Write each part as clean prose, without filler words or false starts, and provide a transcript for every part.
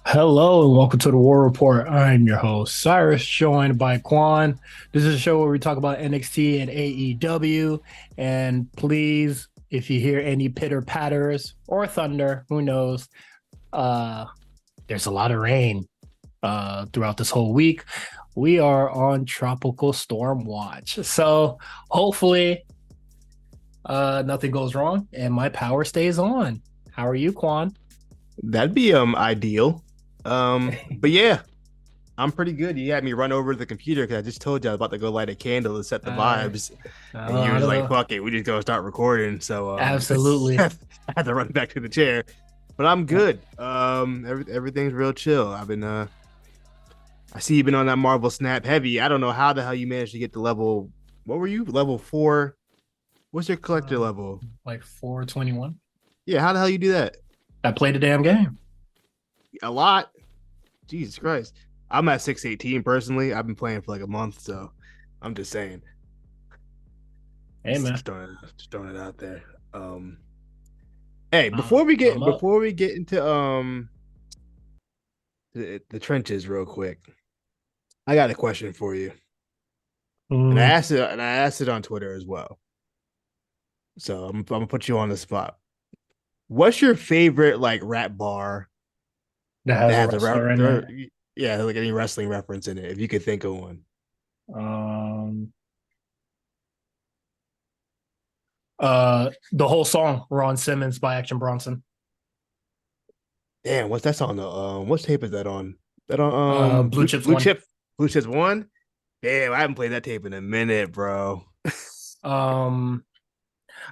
Hello and welcome to the War Report. I'm your host, Cyrus, joined by Quan. This is a show where we talk about NXT and AEW. And please, if you hear any pitter patters or thunder, who knows? Uh, there's a lot of rain throughout this whole week. We are on tropical storm watch. So hopefully nothing goes wrong and my power stays on. How are you, Quan? That'd be ideal. But yeah, I'm pretty good. You had me run over to the computer because I just told you I was about to go light a candle to set the Uh, vibes, and you I was don't like, know. "Fuck it, we just gonna start recording." So Absolutely. I had to run back to the chair, but I'm good. Everything's real chill. I see you've been on that Marvel Snap heavy. I don't know how the hell you managed to get to level. What were you? Level 4? What's your collector Um, level? like 421. Yeah, how the hell you do that? I played the damn game. A lot. Jesus Christ. I'm at 618 personally. I've been playing for like a month, so I'm just saying. Hey man, Just throwing it out there. Hey, I'm up. before we get into the trenches real quick, I got a question for you. Mm, And I asked it on Twitter as well. So I'm gonna put you on the spot. What's your favorite like rap bar that that has a has wrestler in it. yeah, like any wrestling reference in it, if you could think of one? Um, the whole song, Ron Simmons by Action Bronson. Damn, what's that on the what tape is that on? That on Blue Chips one. Blue Chips one? Damn, I haven't played that tape in a minute, bro. Um,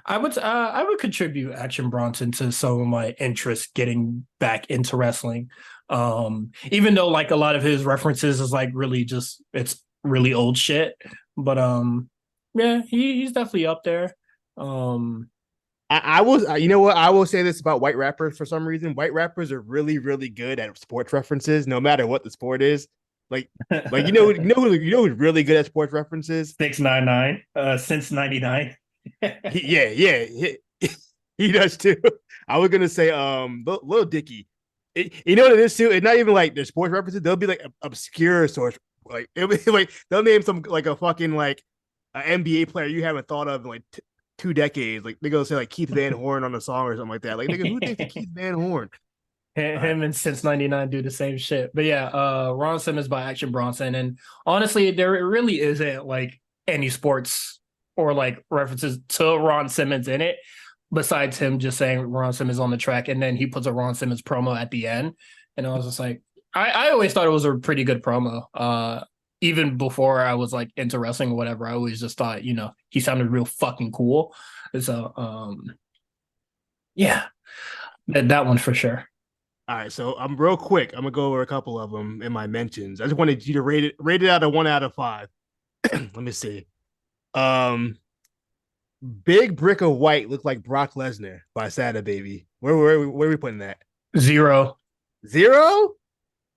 I would contribute Action Bronson to some of my interest getting back into wrestling. Even though like a lot of his references is like really just it's really old shit, but yeah, he's definitely up there. Um, I was, you know what? I will say this about white rappers for some reason. White rappers are really, really good at sports references, no matter what the sport is. Like, you know who's really good at sports references? 699 since 99. He does too. I was gonna say, Lil Dicky. You know what it is too? It's not even like their sports references. They'll be like obscure source. Like it'll be like they'll name some like a fucking like an NBA player you haven't thought of in like 2 decades. Like they go say like Keith Van Horn on a song or something like that. Like nigga, who thinks of Keith Van Horn? All right. Him and since 99 do the same shit. But yeah, Ron Simmons by Action Bronson. And honestly, there really isn't like any sports or like references to Ron Simmons in it, besides him just saying Ron Simmons on the track. And then he puts a Ron Simmons promo at the end. And I was just like, I always thought it was a pretty good promo. Even before I was like into wrestling or whatever, I always just thought, he sounded real fucking cool. So yeah, that one for sure. All right, so I'm real quick. I'm gonna go over a couple of them in my mentions. I just wanted you to rate it out of 1 out of 5. Let me see. Um, Big Brick of White looked like Brock Lesnar by Sada Baby. Where are we putting that? 0. 0?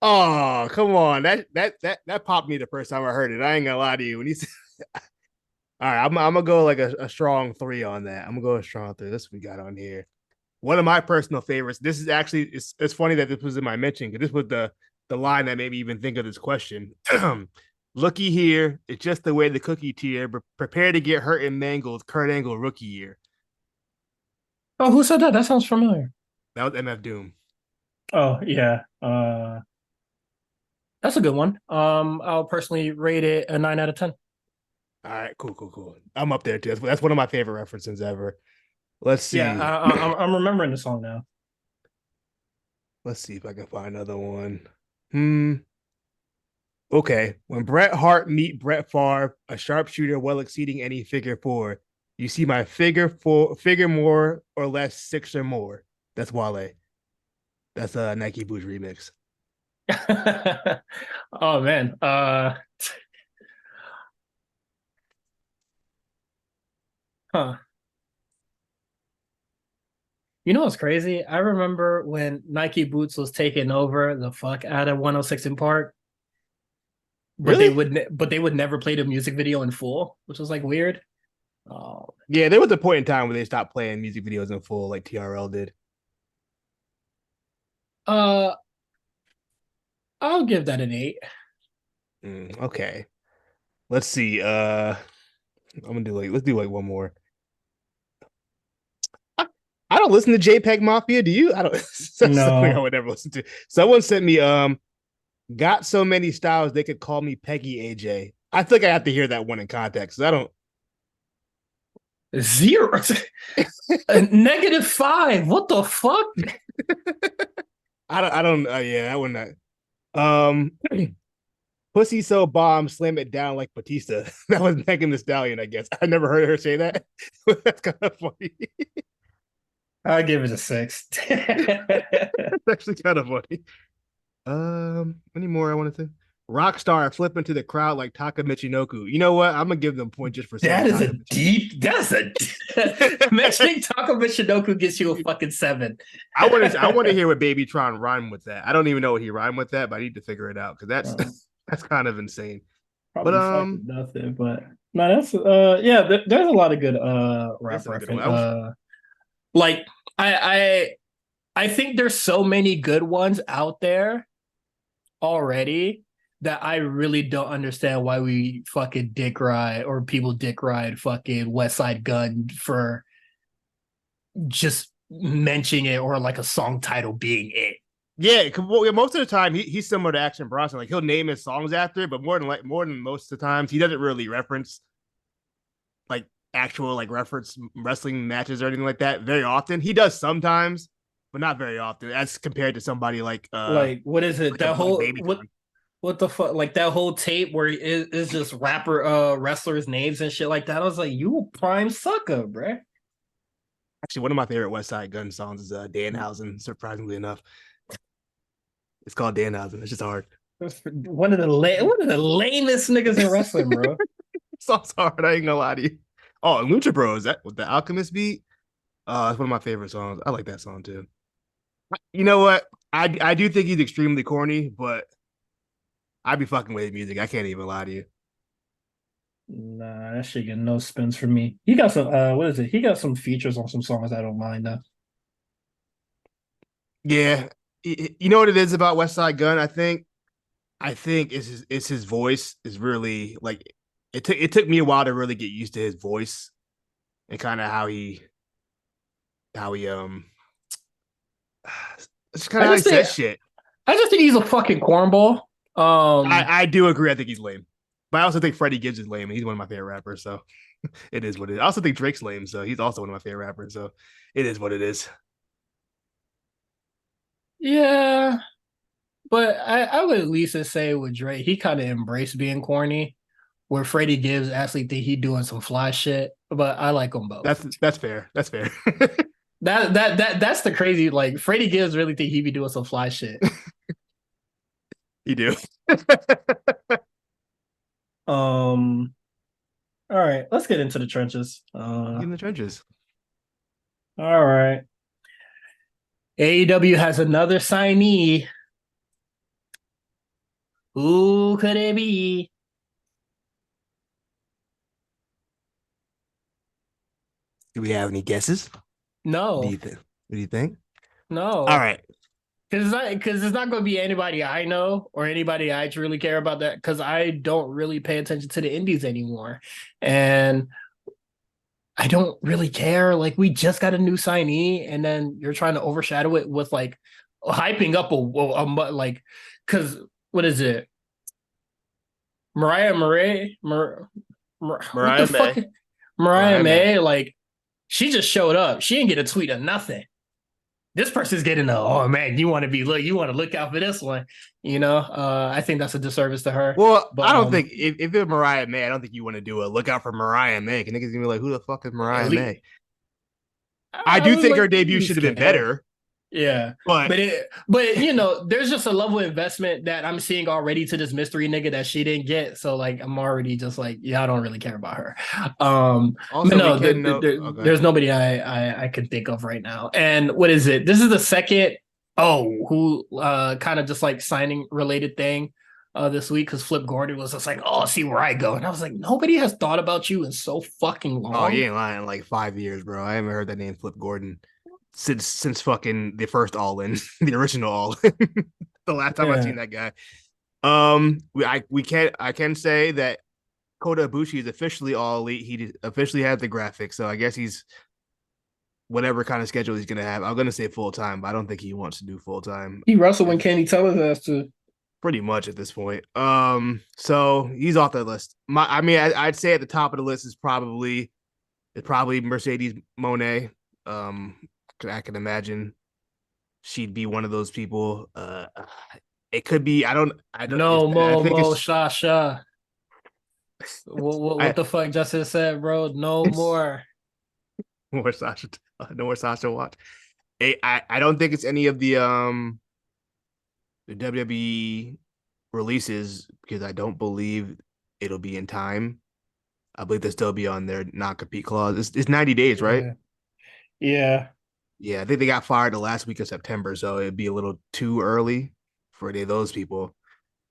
Oh, come on. That popped me the first time I heard it. I ain't gonna lie to you. When you said, all right, I'm gonna go like a strong 3 on that. I'm gonna go a strong 3. This we got on here. One of my personal favorites. This is actually it's funny that this was in my mention because this was the line that made me even think of this question. Looky here, it's just the way the cookie tier. Prepare to get hurt and mangled. Kurt Angle rookie year. Oh, who said that? That sounds familiar. That was MF Doom. Oh, yeah. That's a good one. I'll personally rate it a 9 out of 10. All right, cool. I'm up there too. That's one of my favorite references ever. Let's Yeah, see. I'm remembering the song now. Let's see if I can find another one. Hmm. Okay. When Bret Hart meet Brett Favre, a sharpshooter well exceeding any figure four, you see my figure more or less 6 or more. That's Wale. That's a Nike Boots remix. Oh man. Huh. You know what's crazy? I remember when Nike Boots was taking over the fuck out of 106 in Park, Really? but they would never play the music video in full, which was like weird. Oh, Yeah, there was a point in time where they stopped playing music videos in full, like TRL did. uh, I'll give that an 8. Okay. Let's see. I'm gonna do like let's do like one more. I, I don't listen to JPEG Mafia. Do you? I don't. That's something I No. would never listen to. Someone sent me got so many styles they could call me Peggy AJ. I think I have to hear that one in context. I don't. Zero. -5. What the fuck? I don't. Yeah, I wouldn't. Um, Pussy so bomb, slam it down like Batista. That was Megan the Stallion, I guess. I never heard her say that. That's kind of funny. I'll give it a 6. That's actually kind of funny. Any more I want to say? Rockstar flipping to the crowd like Taka Michinoku. You know what? I'm gonna give them a point just for saying That is Taka a deep. That's a mentioning Taco Michinoku gets you a fucking 7. I want to hear what Baby Tron rhyme with that. I don't even know what he rhymed with that, but I need to figure it out because that's kind of insane. But Probably fucking nothing. But no, that's yeah. There's a lot of good rap that's a good reference. one. Like I I think there's so many good ones out there already that I really don't understand why we fucking dick ride or people dick ride fucking West Side Gun for just mentioning it or like a song title being it. Yeah, most of the time he's similar to Action Bronson. Like he'll name his songs after it, but more than most of the times he doesn't really reference like actual like reference wrestling matches or anything like that very often. He does sometimes, but not very often as compared to somebody Like what is it? That like whole Baby Tron. what the fuck? Like that whole tape where it's just rapper wrestlers names and shit like that. I was like, you a prime sucker, bruh. Actually, one of my favorite West Side Gun songs is Danhausen. Surprisingly enough, it's called Danhausen. It's just hard. One of the lamest niggas in wrestling, bro. Song's hard. I ain't gonna lie to you. Oh, Lucha Bros. That with the Alchemist beat. It's one of my favorite songs. I like that song too. You know what? I do think he's extremely corny, but I'd be fucking with his music. I can't even lie to you. Nah, that shit get no spins for me. He got some what is it? He got some features on some songs I don't mind though. Yeah, you know what it is about West Side Gun. I think it's his voice is really like it took me a while to really get used to his voice and kind of how he it's kind I of how he just think says shit. I just think he's a fucking cornball. I do agree. I think he's lame, but I also think Freddie Gibbs is lame, and he's one of my favorite rappers. So it is what it is. I also think Drake's lame, so he's also one of my favorite rappers. So it is what it is. Yeah, but I would at least say with Drake, he kind of embraced being corny. Where Freddie Gibbs actually think he doing some fly shit, but I like them both. That's fair. That's fair. That's the crazy. Like Freddie Gibbs really think he be doing some fly shit. You do. Um. All right, let's get into the trenches. In the trenches. All right. AEW has another signee. Who could it be? Do we have any guesses? What do No, you think? What do you think? All no. right. Because it's not going to be anybody I know or anybody I truly care about that because I don't really pay attention to the indies anymore. And I don't really care. Like, we just got a new signee, and then you're trying to overshadow it with like hyping up like, because what is it? Mariah Murray? What the Mariah fuck? May. Mariah Mariah May. May, like, she just showed up. She didn't get a tweet or nothing. This person's getting a, oh man, you want to look out for this one. I think that's a disservice to her. Well, But I don't think if it's Mariah May, I don't think you want to do a look out for Mariah May. Niggas gonna be like, who the fuck is at Mariah least May? I do was think like, her at debut should least have been care. better, Yeah, but but there's just a level of investment that I'm seeing already to this mystery nigga that she didn't get. So like, I'm already just like, yeah, I don't really care about her. But also we no, can know. Okay. there's nobody I can think of right now. And what is it? This is the second. Oh, who kind of just like signing related thing this week because Flip Gordon was just like, oh, see where I go, and I was like, nobody has thought about you in so fucking Oh, you long. ain't lying. Like 5 years, bro. I haven't heard that name, Flip Gordon, since fucking the first All In, the original All In. the last time I Yeah. seen that guy. I can say that Kota Ibushi is officially all elite. He officially has the graphics, so I guess he's whatever kind of schedule he's gonna have. I'm gonna say full time, but I don't think he wants to do full time. He wrestled when Kenny Teller's ass to. Pretty much at this point. So he's off the list. I'd say at the top of the list is probably Mercedes Monet. I can imagine she'd be one of those people. It could be. I don't. No I more, think more, it's. Sasha. What I the fuck Justin said, bro? No more. more Sasha. No more Sasha watch. I don't think it's any of the WWE releases because I don't believe it'll be in time. I believe they'll still be on their non-compete clause. It's 90 days, right? Yeah. Yeah. Yeah, I think they got fired the last week of September, so it'd be a little too early for any of those people.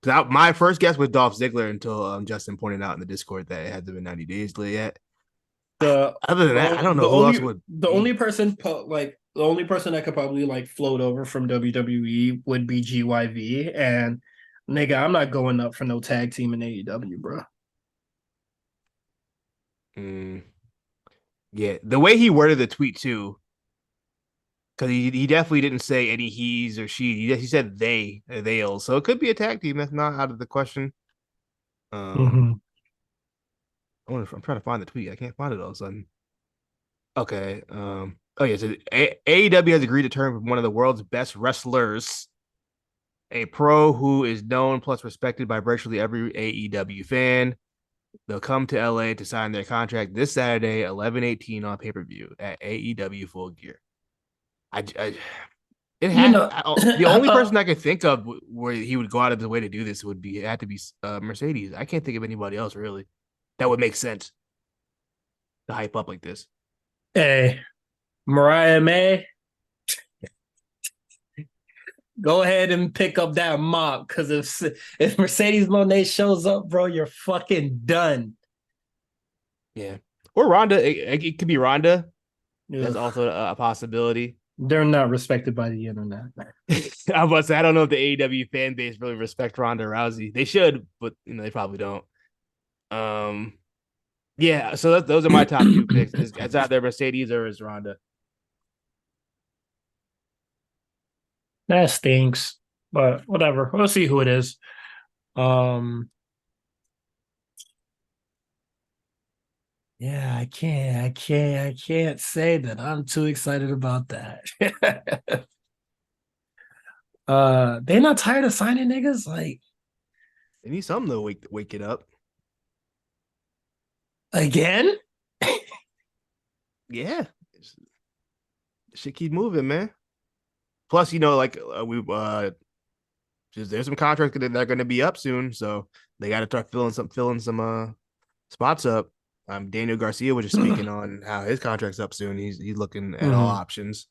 My first guess was Dolph Ziggler until Justin pointed out in the Discord that it hasn't been 90 days yet. The Other than that, I don't know who else would the only person the only person that could probably like float over from WWE would be GYV, and nigga, I'm not going up for no tag team in AEW, bro. Mm, yeah, the way he worded the tweet too, because he definitely didn't say any he's or she. He said they'll. So it could be a tag team. That's not out of the question. Mm-hmm. I'm trying to find the tweet. I can't find it all of a sudden. Okay. Oh yeah. So AEW has agreed to term with one of the world's best wrestlers, a pro who is known plus respected by virtually every AEW fan. They'll come to LA to sign their contract this Saturday, 11/18 on pay per view at AEW Full Gear. I it You had know, the only person I could think of where he would go out of his way to do this would be it had to be Mercedes. I can't think of anybody else really that would make sense to hype up like this. hey, Mariah May, go ahead and pick up that mop because if Mercedes Monet shows up, bro, you're fucking done. Yeah, or Ronda. It could be Ronda. That's Ugh. also a possibility. They're not respected by the internet. I was say I don't know if the AEW fan base really respect Ronda Rousey. They should, but they probably don't. Um, yeah. So those are my top two picks. It's either Mercedes or is Ronda. That stinks, but whatever. We'll see who it is. Um, yeah, I can't say that I'm too excited about that. They not tired of signing niggas like They need something to wake it up. again. Yeah, should keep moving, man. Plus, like there's some contracts that are going to be up soon, so they got to start filling some spots up. Daniel Garcia was just speaking on how his contract's up soon. He's looking at all options.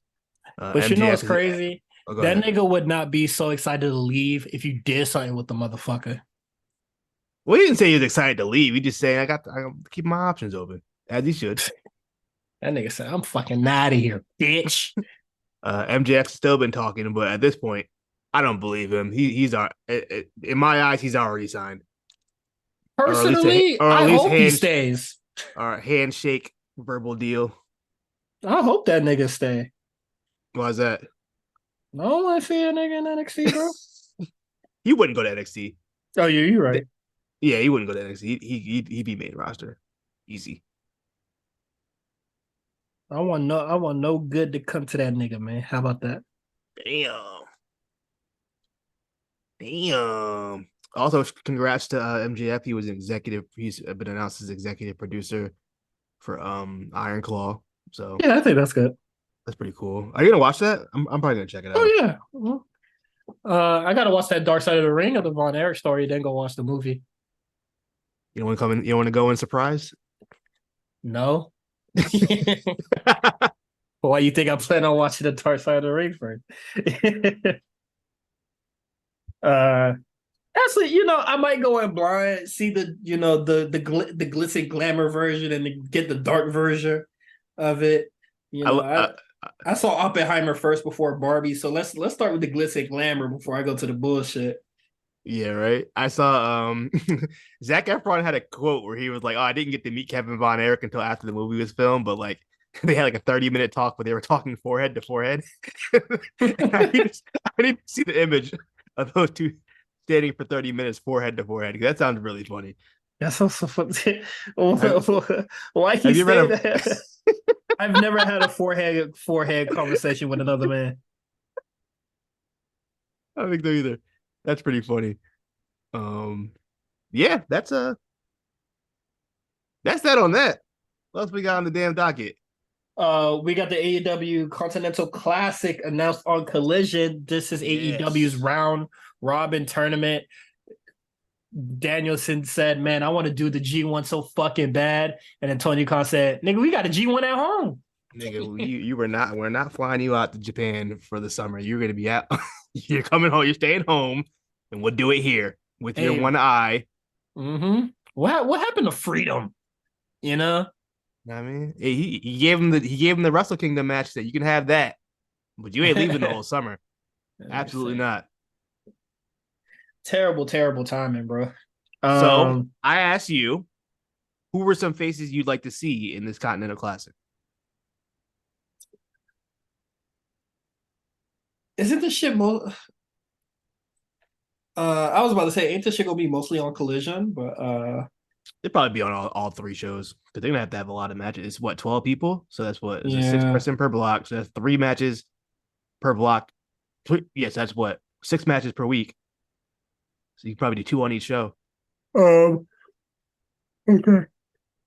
But you know what's MJF crazy? go That ahead. nigga would not be so excited to leave if you did something with the motherfucker. Well, he didn't say he was excited to leave. He just saying I keep my options open as he should. That nigga said, "I'm fucking out of here, bitch." MJF's still been talking, but at this point, I don't believe him. He's in my eyes, he's already signed, Personally, or at I least hope he stays. or handshake verbal deal. I hope that nigga stay. Why is that? I don't want to see a nigga in NXT, bro. He wouldn't go to NXT. Oh, yeah, you're right. Yeah, he wouldn't go to NXT. He'd be main roster, easy. I want no good to come to that nigga, man. How about that? Damn. Also, congrats to MJF. He was an executive. He's been announced as executive producer for Iron Claw. So Yeah, I think that's good. that's pretty cool. Are you gonna watch that? I'm probably gonna check it out. Oh yeah. I gotta watch that Dark Side of the Ring of the Von Erich story, then go watch the movie. You want to come in? You want to go in surprise? No. Why you think I plan on watching the Dark Side of the Ring first? Actually, I might go in blind, see the glitz and glamour version, and get the dark version of it. I I saw Oppenheimer first before Barbie, so let's start with the glitz and glamour before I go to the bullshit. Yeah, right. I saw Zac Efron had a quote where he was like, "Oh, I didn't get to meet Kevin Von Erich until after the movie was filmed, but like they had like a 30-minute talk where they were talking forehead to forehead." I need to see the image of those two standing for 30 minutes forehead to forehead. That sounds really funny. That's also funny. Have, Why he have you read say a that? I've never had a forehead conversation with another man. I don't think so either. That's pretty funny. Um yeah, that's that on that. What else we got on the damn docket? We got the AEW Continental Classic announced on Collision. This is AEW's Yes. round robin tournament. Danielson said, "Man, I want to do the G1 so fucking bad," and then Tony Khan said, "Nigga, we got a G1 at home." Nigga, you we're not flying you out to Japan for the summer. You're gonna be out. You're coming home. You're staying home, and we'll do it here with your Hey, one eye. what happened to freedom? You know, I mean, he gave him the Wrestle Kingdom match that you can have that, but you ain't leaving the whole summer. Absolutely not. terrible, terrible timing, bro. So Um, I asked you, who were some faces you'd like to see in this Continental Classic? isn't this shit I was about to say, ain't this shit gonna be mostly on Collision? But They'd probably be on all three shows because they're gonna have to have a lot of matches. It's what 12 people, so that's what is it six yeah, person per block. So that's three matches per block. Yes, that's what six matches per week. So you can probably do two on each show. um, okay.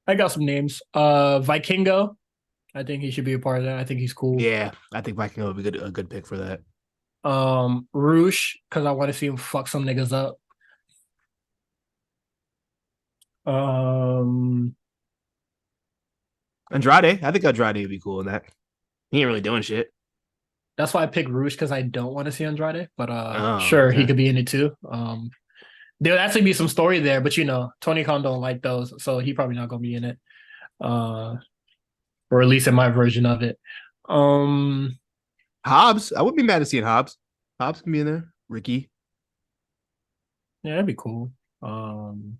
I got some names. Vikingo. I think he should be a part of that. I think he's cool. Yeah, I think Viking would be a good pick for that. Roosh, because I want to see him fuck some niggas up. Um, Andrade, I think Andrade would be cool in that. He ain't really doing shit. that's why I picked Roosh because I don't want to see Andrade, but Oh, sure, he okay. could be in it too. There'll actually be some story there, but Tony Khan don't like those, so he probably not gonna be in it. Uh, or at least in my version of it. Um, Hobbs, I wouldn't be mad to seeing Hobbs. Hobbs can be in there. Ricky. yeah, that'd be cool. Um,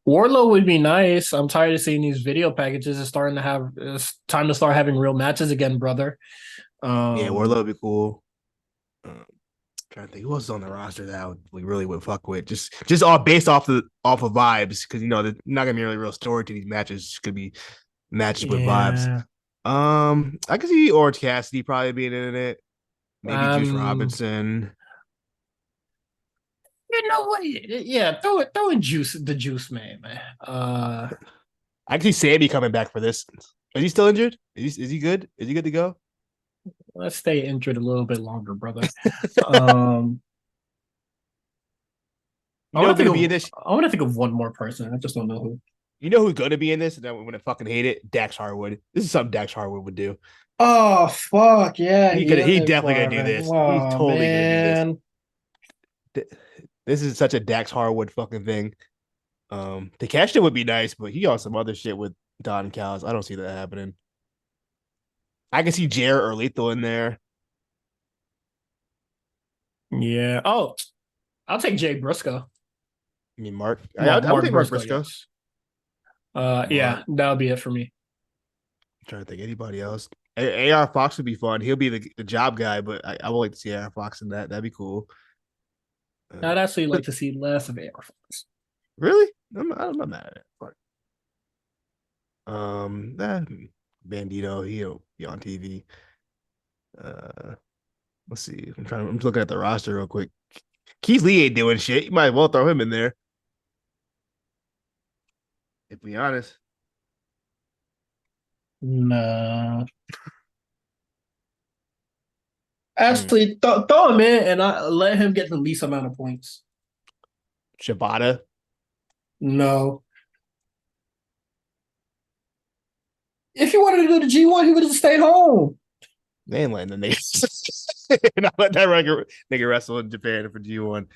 Warlow would be nice. I'm tired of seeing these video packages. It's time to start having real matches again, brother. Yeah, Um, Warlow would be cool. Trying to think who else is on the roster that we really would fuck with. Just all based off of vibes, because there's not gonna be really real story to these matches. It's gonna be matches with vibes. yeah. I could see Orange Cassidy probably being in it. Maybe Juice Um, Robinson. you know what? Yeah, throw in the juice man. I can see Sammy coming back for this. Is he still injured? Is he good? Is he good to go? Let's stay injured a little bit longer, brother. Um, You know who's gonna be in this? I want to think of one more person. I just don't know who. You know who's gonna be in this? And I'm gonna fucking hate it. Dax Harwood. This is something Dax Harwood would do. Oh fuck yeah, He definitely gonna do this. He's Oh totally gonna do this. man. This is such a Dax Harwood fucking thing. Takeshita would be nice, but he on some other shit with Don Callis. I don't see that happening. I can see Jarrett or Lethal in there. Yeah. Oh, I'll take Jay Briscoe. I mean, Mark. I would Mark take Mark Briscoe, Briscoe. yes. Mark. Yeah, that'll be it for me. I'm trying to think anybody else. AR Fox would be fun. He'll be the job guy, but I would like to see AR Fox in that. That'd be cool. I'd actually But like to see less of AR Fox. really, I'm not mad at it. But, that Bandito, he'll be on TV. Uh, let's see. I'm just looking at the roster real quick. Keith Lee ain't doing shit. You might as well throw him in there. If we honest. No. Hmm. Actually, throw him in and I let him get the least amount of points. Shibata. No. If you wanted to do the G1, he would have stayed home. They ain't letting the niggas not let that nigga wrestle in Japan for G1.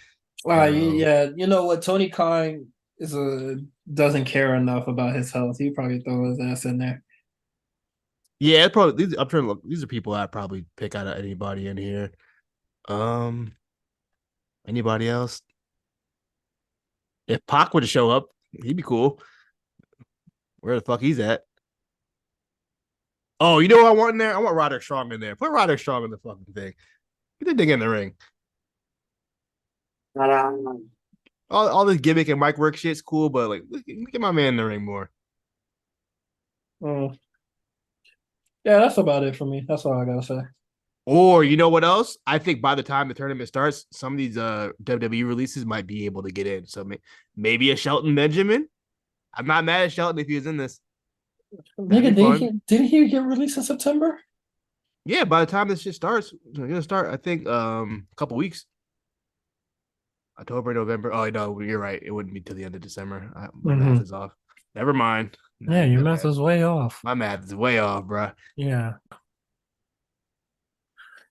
Yeah, you know what? Tony Khan is a doesn't care enough about his health. He probably throw his ass in there. Yeah, it's probably these. I'm trying to look. These are people I'd probably pick out of anybody in here. Um, Anybody else? If Pac were to show up, he'd be cool. Where the fuck he's at? Oh, you know what I want in there? I want Roderick Strong in there. Put Roderick Strong in the fucking thing. Get the thing in the ring. All this gimmick and mic work shit's cool, but like, look at my man in the ring more. Oh, yeah, that's about it for me. That's all I gotta say. Or you know what else? I think by the time the tournament starts, some of these WWE releases might be able to get in. So maybe a Shelton Benjamin. I'm not mad at Shelton if he was in this. That'd Nigga, be fun. didn't he get released in September? Yeah, by the time this shit starts, it's gonna start. I think a couple weeks. October, November. Oh no, you're right. It wouldn't be till the end of December. My math is off. Never mind. Yeah, your math is way off. My math is way off, bro. Yeah.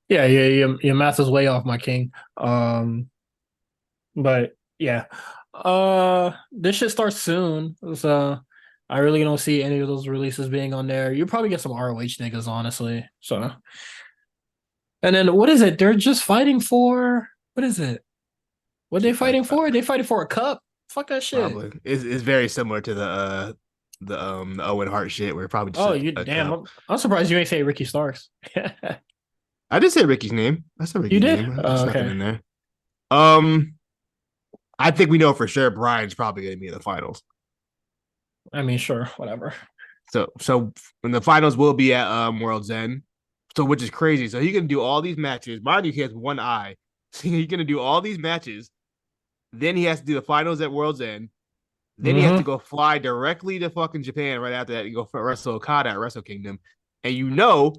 Yeah, yeah, your math is way off, my king. But yeah. This should start soon. So I really don't see any of those releases being on there. You'll probably get some ROH niggas, honestly. So and then what is it? They're just fighting for what is it? What they fighting for? They fighting for a cup. Fuck that shit. Probably. It's very similar to the Owen Hart shit where probably just You damn. I'm surprised you ain't say Ricky Starks. I did say Ricky's name. I said Ricky's You did? name. Oh, Snuck it okay. in there. I think we know for sure Brian's probably gonna be in the finals. I mean, sure, whatever. So when the finals will be at World's End. So which is crazy. So he can do all these matches. Mind you, he has one eye. So he's gonna do all these matches. Then he has to do the finals at World's End. Then he has to go fly directly to fucking Japan right after that and go for wrestle Okada at Wrestle Kingdom. And you know,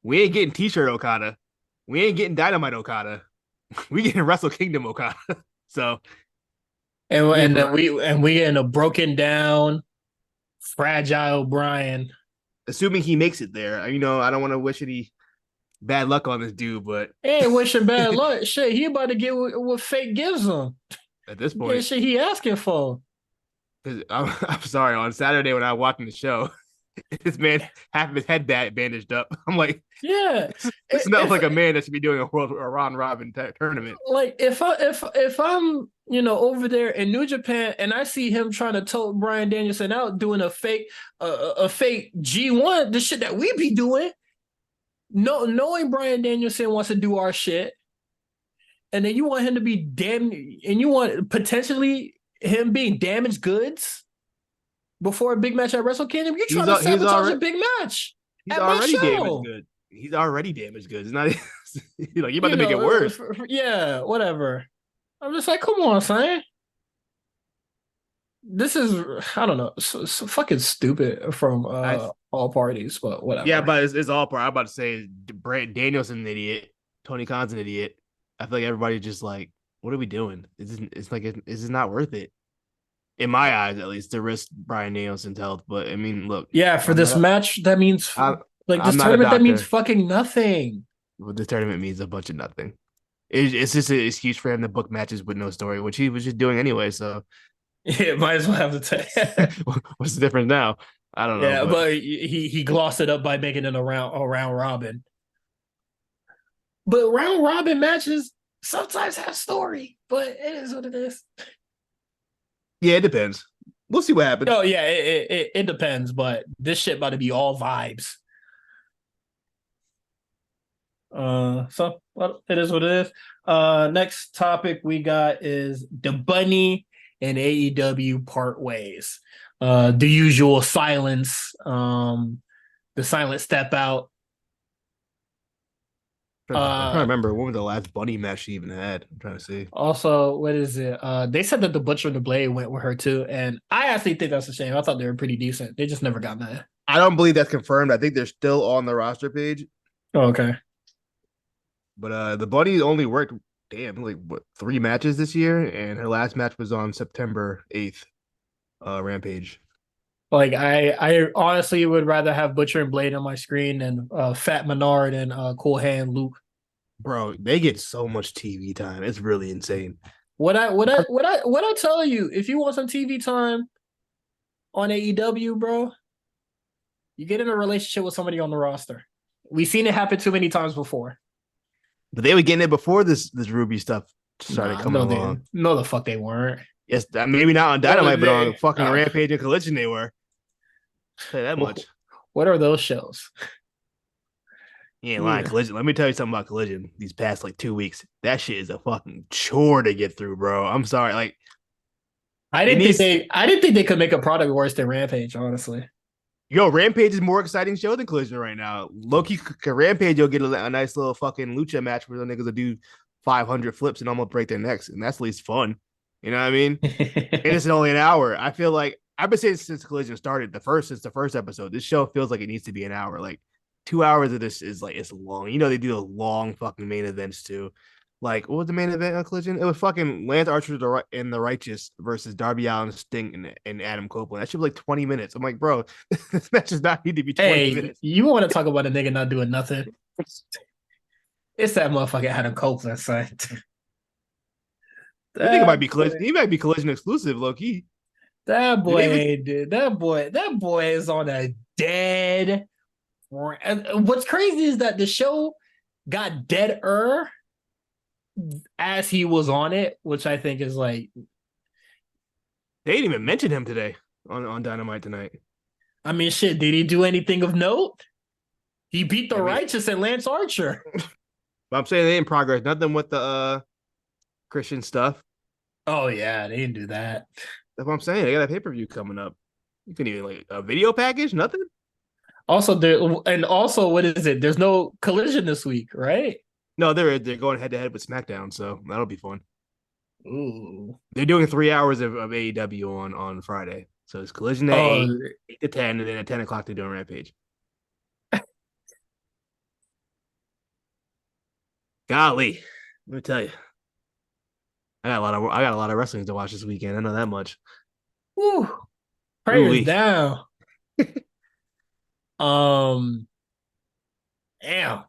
we ain't getting T-shirt Okada. We ain't getting Dynamite Okada. We getting Wrestle Kingdom Okada. So and then we getting a broken down, fragile Brian. assuming he makes it there, you know, I don't want to wish any bad luck on this dude, but Ain't wishing bad luck. Shit, he about to get what fate gives him. at this Yeah, point, shit he asking for. I'm sorry. On Saturday when I was watching the show, this man half of his head bandaged up. I'm like, Yeah, it's not like a man that should be doing a round robin tournament. Like if I'm over there in New Japan and I see him trying to tote Brian Danielson out doing a fake G1, the shit that we be doing, no, knowing Brian Danielson wants to do our shit, and then you want him to be and you want potentially him being damaged goods before a big match at Wrestle Kingdom. You're trying to sabotage a big match he's at my already show. damaged good. He's already damaged good. It's not like you're about to make it worse. Yeah, whatever. I'm just like, come on, son. This is, I don't know, so fucking stupid from all parties, but whatever. Yeah, but it's all part. I'm about to say Danielson's an idiot. Tony Khan's an idiot. I feel like everybody's just like, what are we doing? It's like it's not worth it. In my eyes, at least, to risk Brian Danielson's health. But I mean, look. Yeah, for this match, that means this tournament, that means fucking nothing. Well, this tournament means a bunch of nothing. It's just an excuse for him to book matches with no story, which he was just doing anyway. So yeah, might as well have the what's the difference now? I don't know. Yeah, but he glossed it up by making it a round robin. But round robin matches sometimes have story, but it is what it is. Yeah, it depends. We'll see what happens. Oh yeah, it depends, but this shit about to be all vibes. So well, it is what it is. Next topic we got is the Bunny and AEW part ways. The usual silence, the silent step out. I'm trying to remember when was the last Bunny match she even had. I'm trying to see. Also, what is it? They said that the Butcher and the Blade went with her too, and I actually think that's a shame. I thought they were pretty decent. They just never got that. I don't believe that's confirmed. I think they're still on the roster page. Oh, okay. But the Bunny only worked like 3 matches this year, and her last match was on September 8th. Rampage. Like I honestly would rather have Butcher and Blade on my screen than Fat Menard and Cool Hand Luke. Bro, they get so much TV time. It's really insane. What I tell you? If you want some TV time on AEW, bro, you get in a relationship with somebody on the roster. We've seen it happen too many times before. But they were getting it before this Ruby stuff started Nah, coming no, along. no, the fuck they weren't. Yes, maybe not on No, Dynamite, but on fucking Rampage and Collision they were. I'll tell you that much. what are those shows? You ain't lying. Yeah. Collision. Let me tell you something about Collision. These past like 2 weeks, that shit is a fucking chore to get through, bro. I'm sorry. Like it needs. I didn't think they could make a product worse than Rampage, honestly. Yo, Rampage is more exciting show than Collision right now. Loki Rampage, you'll get a nice little fucking lucha match where the niggas will do 500 flips and almost break their necks, and that's at least fun. You know what I mean? And it's only an hour. I feel like I've been saying since Collision started, since the first episode, this show feels like it needs to be an hour. Like 2 hours of this is like it's long. You know they do the long fucking main events too. Like what was the main event on Collision? It was fucking Lance Archer and the Righteous versus Darby Allin, Sting, and Adam Copeland. That should be like 20 minutes. I'm like, bro, this match does not need to be 20 Hey, minutes. you want to talk about a nigga not doing nothing? It's that motherfucker Adam Copeland, son. I think it might That be Collision. He might be Collision exclusive, low key. that Did boy they even ain't dude. That boy is on a dead. What's crazy is that the show got deader as he was on it, which I think is like, they didn't even mention him today on Dynamite tonight. I mean, shit. Did he do anything of note? He beat the I mean, Righteous and Lance Archer. but I'm saying they in progress. Nothing with the Christian stuff. Oh yeah, they didn't do that. That's what I'm saying. They got a pay-per-view coming up. You can even like a video package, nothing. Also, what is it? There's no collision this week, right? No, they're going head to head with SmackDown, so that'll be fun. Ooh. They're doing 3 hours of AEW on Friday. So it's collision at Oh, 8 to 10, and then at 10 o'clock they're doing Rampage. Golly, let me tell you. I got a lot of wrestling to watch this weekend. I know that much. whew, prayers Ooh-wee. down. Um, damn.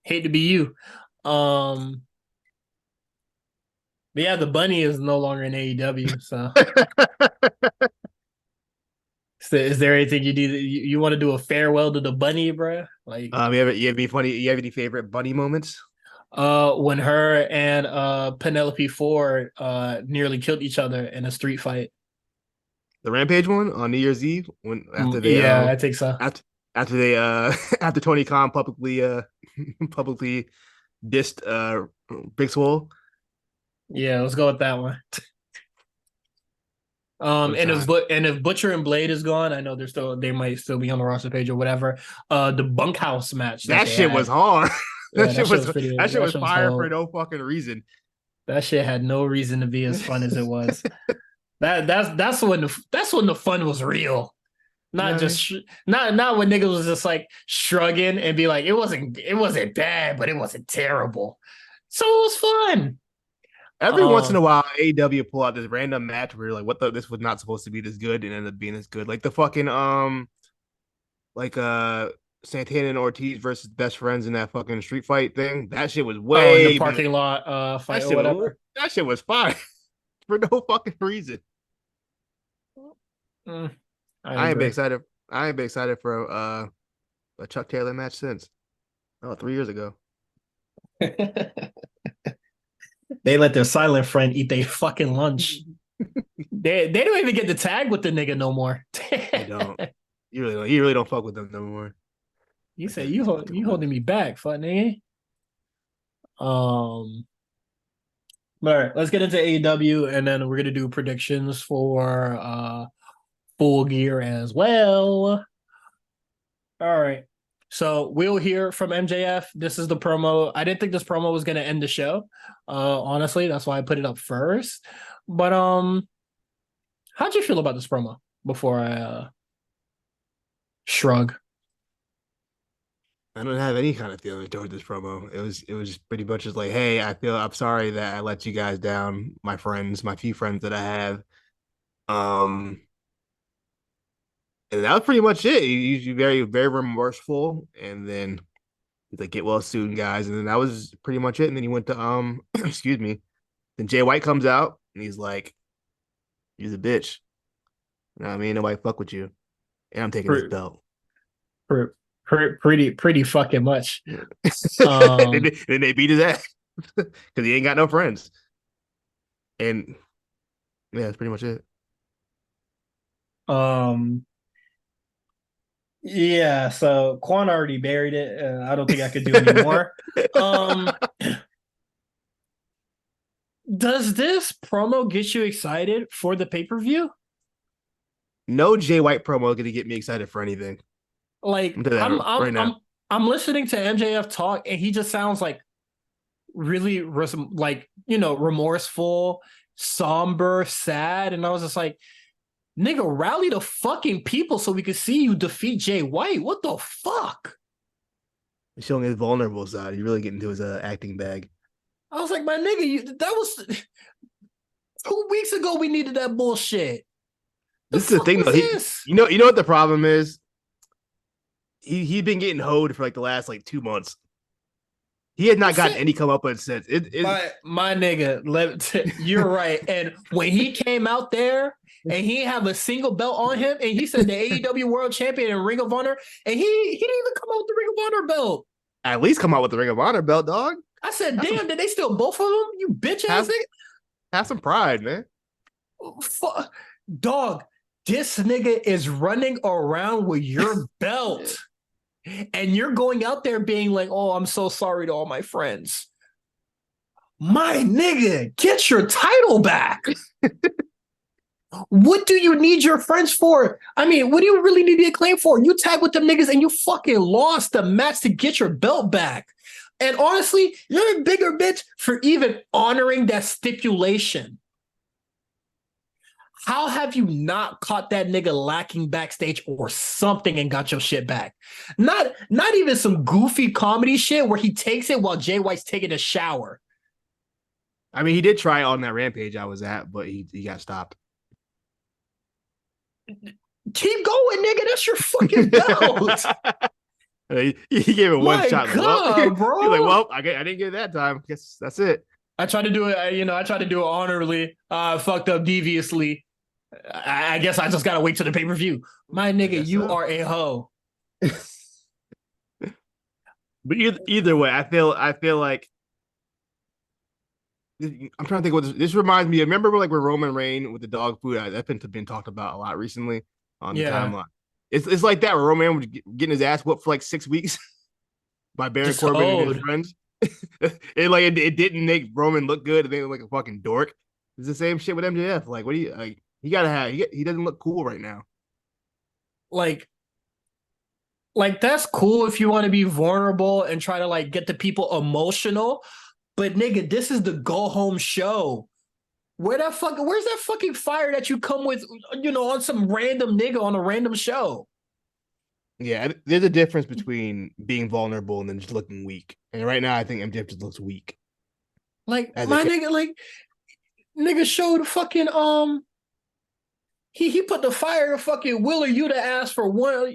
Hate to be you. Um, but yeah, the bunny is no longer in AEW. So, is there anything you do? You want to do a farewell to the bunny, bro? Like, you have any favorite bunny moments? when her and Penelope Ford nearly killed each other in a street fight. The Rampage one on New Year's Eve when Yeah, I think so. after after they after Tony Khan publicly publicly dissed Big Swole. Yeah, let's go with that one. What a And time. if Butcher and Blade is gone, I know they might still be on the roster page or whatever. The bunkhouse match that That they shit was had, hard. yeah, that shit was That pretty. shit That was shit was fire for whole. no fucking reason. That shit had no reason to be as fun as it was. That's when the fun was real. You know Not what I mean? just not when niggas was just like shrugging and be like it wasn't bad, but it wasn't terrible. So it was fun. Every once in a Um, while, AEW pull out this random match where you're like, what the this was not supposed to be this good and ended up being this good. Like the fucking like Santana and Ortiz versus best friends in that fucking street fight thing. That shit was in the way better. parking lot That fight or shit was whatever. that shit was fire for no fucking reason. Mm, I I ain't been agree. excited. I ain't been excited for a Chuck Taylor match since. Oh, 3 years ago. They let their silent friend eat their fucking lunch. They don't even get the tag with the nigga no more. They don't. You really don't fuck with them no more. You Like say these fucking you holding ones. me back, fuck nigga. Um, all right, let's get into AEW and then we're gonna do predictions for Full Gear as well. All right. So we'll hear from MJF. This is the promo. I didn't think this promo was gonna end the show. Honestly, that's why I put it up first. But how'd you feel about this promo before I shrug? I don't have any kind of feeling toward this promo. It was pretty much just like, hey, I'm sorry that I let you guys down, my friends, my few friends that I have. Um, and that was pretty much it. He's very, very remorseful, and then he's like, "Get well soon, guys." And then that was pretty much it. And then he went to excuse me. Then Jay White comes out and he's like, "You're a bitch. You know what I mean? Nobody fuck with you, and I'm taking this Pretty, belt." pretty fucking much. then they beat his ass because he ain't got no friends. And yeah, that's pretty much it. Um, yeah. So Quan already buried it. I don't think I could do any more. Um, does this promo get you excited for the pay-per-view? No Jay White promo gonna get me excited for anything. Like I'm telling you that right now. I'm listening to MJF talk, and he just sounds like really like remorseful, somber, sad, and I was just like, nigga, rally the fucking people so we could see you defeat Jay White. What the fuck? He's showing his vulnerable side. He really getting into his acting bag. I was like, my nigga, that was 2 weeks ago. We needed that bullshit. This is the thing, though. You know what the problem is? He's been getting hoed for like the last like 2 months. He had not gotten any comeuppance since. My nigga, you're right. And when he came out there and he have a single belt on him, and he said the AEW World Champion and Ring of Honor, and he didn't even come out with the Ring of Honor belt. At least come out with the Ring of Honor belt, dog. I said, damn, did they steal both of them? You bitch ass nigga. Have some pride, man. Dog, this nigga is running around with your belt. And you're going out there being like, oh, I'm so sorry to all my friends. My nigga, get your title back. What do you need your friends for? I mean, what do you really need the acclaim for? You tag with them niggas and you fucking lost the match to get your belt back. And honestly, you're a bigger bitch for even honoring that stipulation. How have you not caught that nigga lacking backstage or something and got your shit back? Not even some goofy comedy shit where he takes it while Jay White's taking a shower. I mean, he did try on that Rampage I was at, but he got stopped. Keep going, nigga. That's your fucking belt. He gave it one shot. God, bro. He's like, well, I didn't get it that time. Guess that's it. I tried to do it, I tried to do it honorably. Fucked up deviously. I guess I just gotta wait till the pay-per-view. My nigga, you are a hoe. But either way, I feel like I'm trying to think what this reminds me of. Remember like with Roman Reigns with the dog food? That's been talked about a lot recently on the timeline. It's like that where Roman was getting his ass whooped for like 6 weeks by Baron Corbin and his friends. It didn't make Roman look good. It made him like a fucking dork. It's the same shit with MJF. Like, what do you like? He doesn't look cool right now. Like that's cool if you want to be vulnerable and try to like get the people emotional. But nigga, this is the go home show. Where's that fucking fire that you come with, on some random nigga on a random show? Yeah, there's a difference between being vulnerable and then just looking weak. And right now, I think MJF just looks weak. Like nigga showed fucking he put the fire to fucking Willer Yuta ass for 1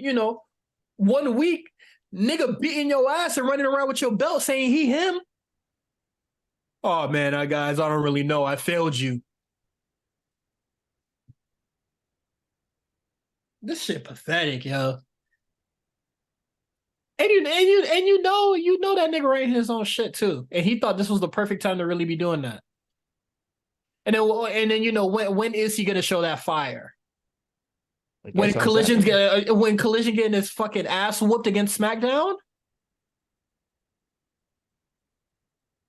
week. Nigga beating your ass and running around with your belt saying he him. Oh man, guys, I don't really know. I failed you. This shit pathetic, yo. And you know that nigga writing his own shit too. And he thought this was the perfect time to really be doing that. And then when is he gonna show that fire? When Collision getting his fucking ass whooped against SmackDown?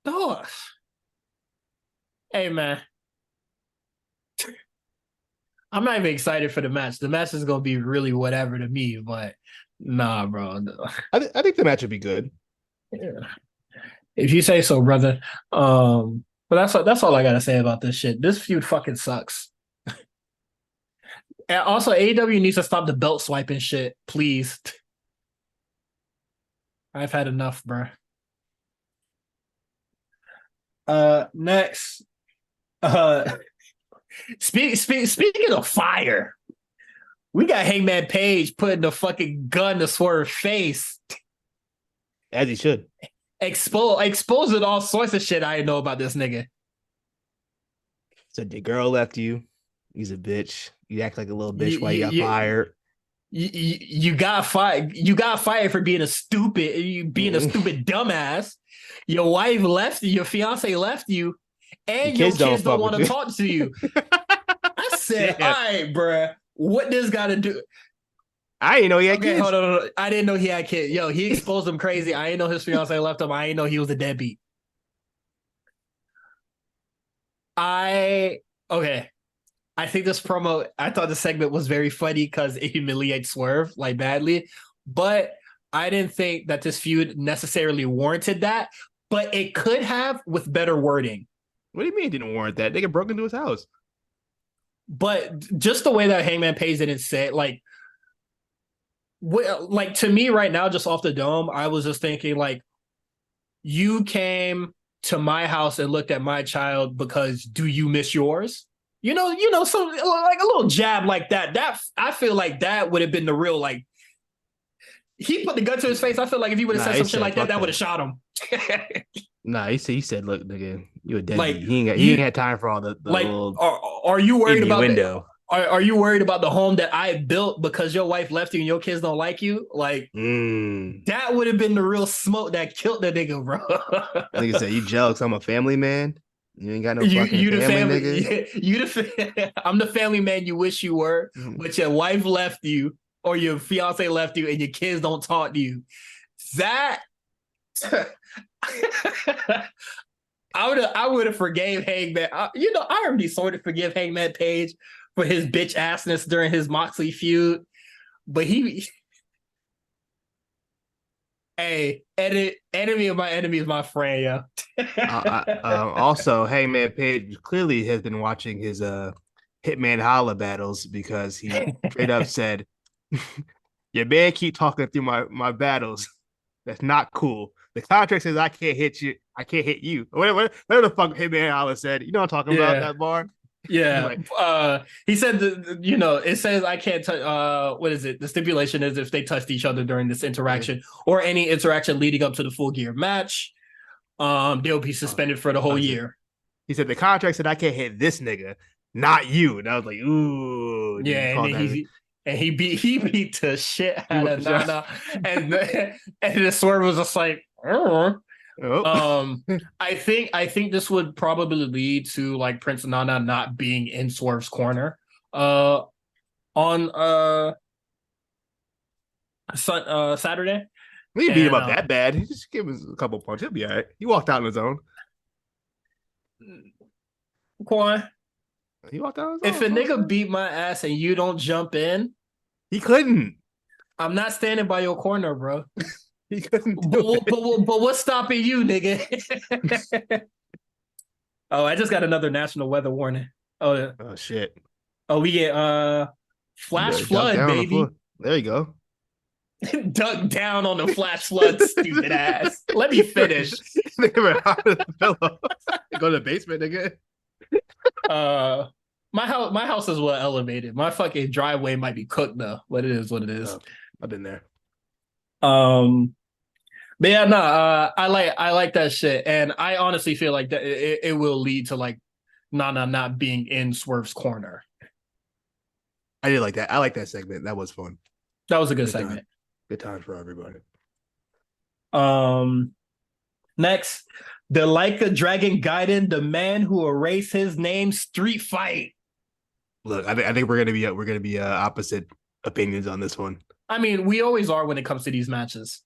Oh. Hey man. I'm not even excited for the match. The match is gonna be really whatever to me, but nah, bro. No. I think the match would be good. Yeah. If you say so, brother. But that's all I gotta say about this shit. This feud fucking sucks. And also, AEW needs to stop the belt swiping shit, please. I've had enough, bro. Next. Speaking of fire, we got Hangman Page putting the fucking gun to Swerve's face. As he should. Exposing all sorts of shit I didn't know about this nigga. Said your girl left you. He's a bitch. You act like a little You bitch while you got you fired. you got fired. You got fired for being a stupid dumbass. Your wife left you. Your fiance left you, Your and your kids don't kids don't fuck want with to you. talk to you. I said, all Shit. right, bruh, what this got to do? I didn't know he had Okay, kids. hold on. I didn't know he had kids. Yo, he exposed him crazy. I didn't know his fiance left him. I didn't know he was a deadbeat. I okay. I think this promo. I thought the segment was very funny because it humiliates Swerve like badly, but I didn't think that this feud necessarily warranted that. But it could have with better wording. What do you mean it didn't warrant that? Nigga broke into his house. But just the way that Hangman Page didn't say it, like to me right now, just off the dome, I was just thinking like, you came to my house and looked at my child because do you miss yours? So like a little jab like that. That I feel like that would have been the real like. He put the gun to his face. I feel like if he would have said some shit like that, that would have shot him. Nah, he said, look, nigga, you a Like deadbeat. He ain't had time for all the like, little are you worried about window. Are you worried about the home that I built because your wife left you and your kids don't like you? Like that would have been the real smoke that killed the nigga, bro. Nigga said, you jealous? I'm a family man. You ain't got no you fucking you the family, family. nigga. I'm the family man you wish you were, but your wife left you or your fiance left you and your kids don't talk to you. That I would have forgave Hangman. I already sort of forgive Hangman Page for his bitch assness during his Moxley feud, but enemy of my enemy is my friend, yeah. Also, Hangman Page clearly has been watching his Hitman Holla battles because he straight up said, "Your man keep talking through my battles. That's not cool. The contract says I can't hit you. I can't hit you. Whatever the fuck Hitman Holla said. You know what I'm talking about, that bar? Yeah. Like, He said it says I can't touch what is it? The stipulation is if they touched each other during this interaction or any interaction leading up to the Full Gear match, they'll be suspended for the whole year. He said the contract said I can't hit this nigga, not you. And I was like, ooh, yeah, and he beat the shit out of Nana, and the Swerve was just like, oh. I think this would probably lead to like Prince Nana not being in Swerve's corner on Saturday. We didn't beat him up that bad. He just gave us a couple punches. He'll be all right. He walked out on his own. Quan, he walked out on his own. If a nigga beat my ass and you don't jump in, he couldn't. I'm not standing by your corner, bro. He couldn't do it. But what's stopping you, nigga? Oh, I just got another national weather warning. Oh shit. Oh, we get flash flood, baby. There you go. Duck down on the flash flood, stupid ass. Let me finish. Go to the basement, nigga. My house is well elevated. My fucking driveway might be cooked though, but it is what it is. Oh, I've been there. But yeah, no, I like that shit, and I honestly feel like that it will lead to like Nana not being in Swerve's corner. I did like that. I like that segment. That was fun. That was a good segment. Time. Good time for everybody. Next, the Like a Dragon Gaiden, the man who erased his name, street fight. Look, I think we're gonna be opposite opinions on this one. I mean, we always are when it comes to these matches.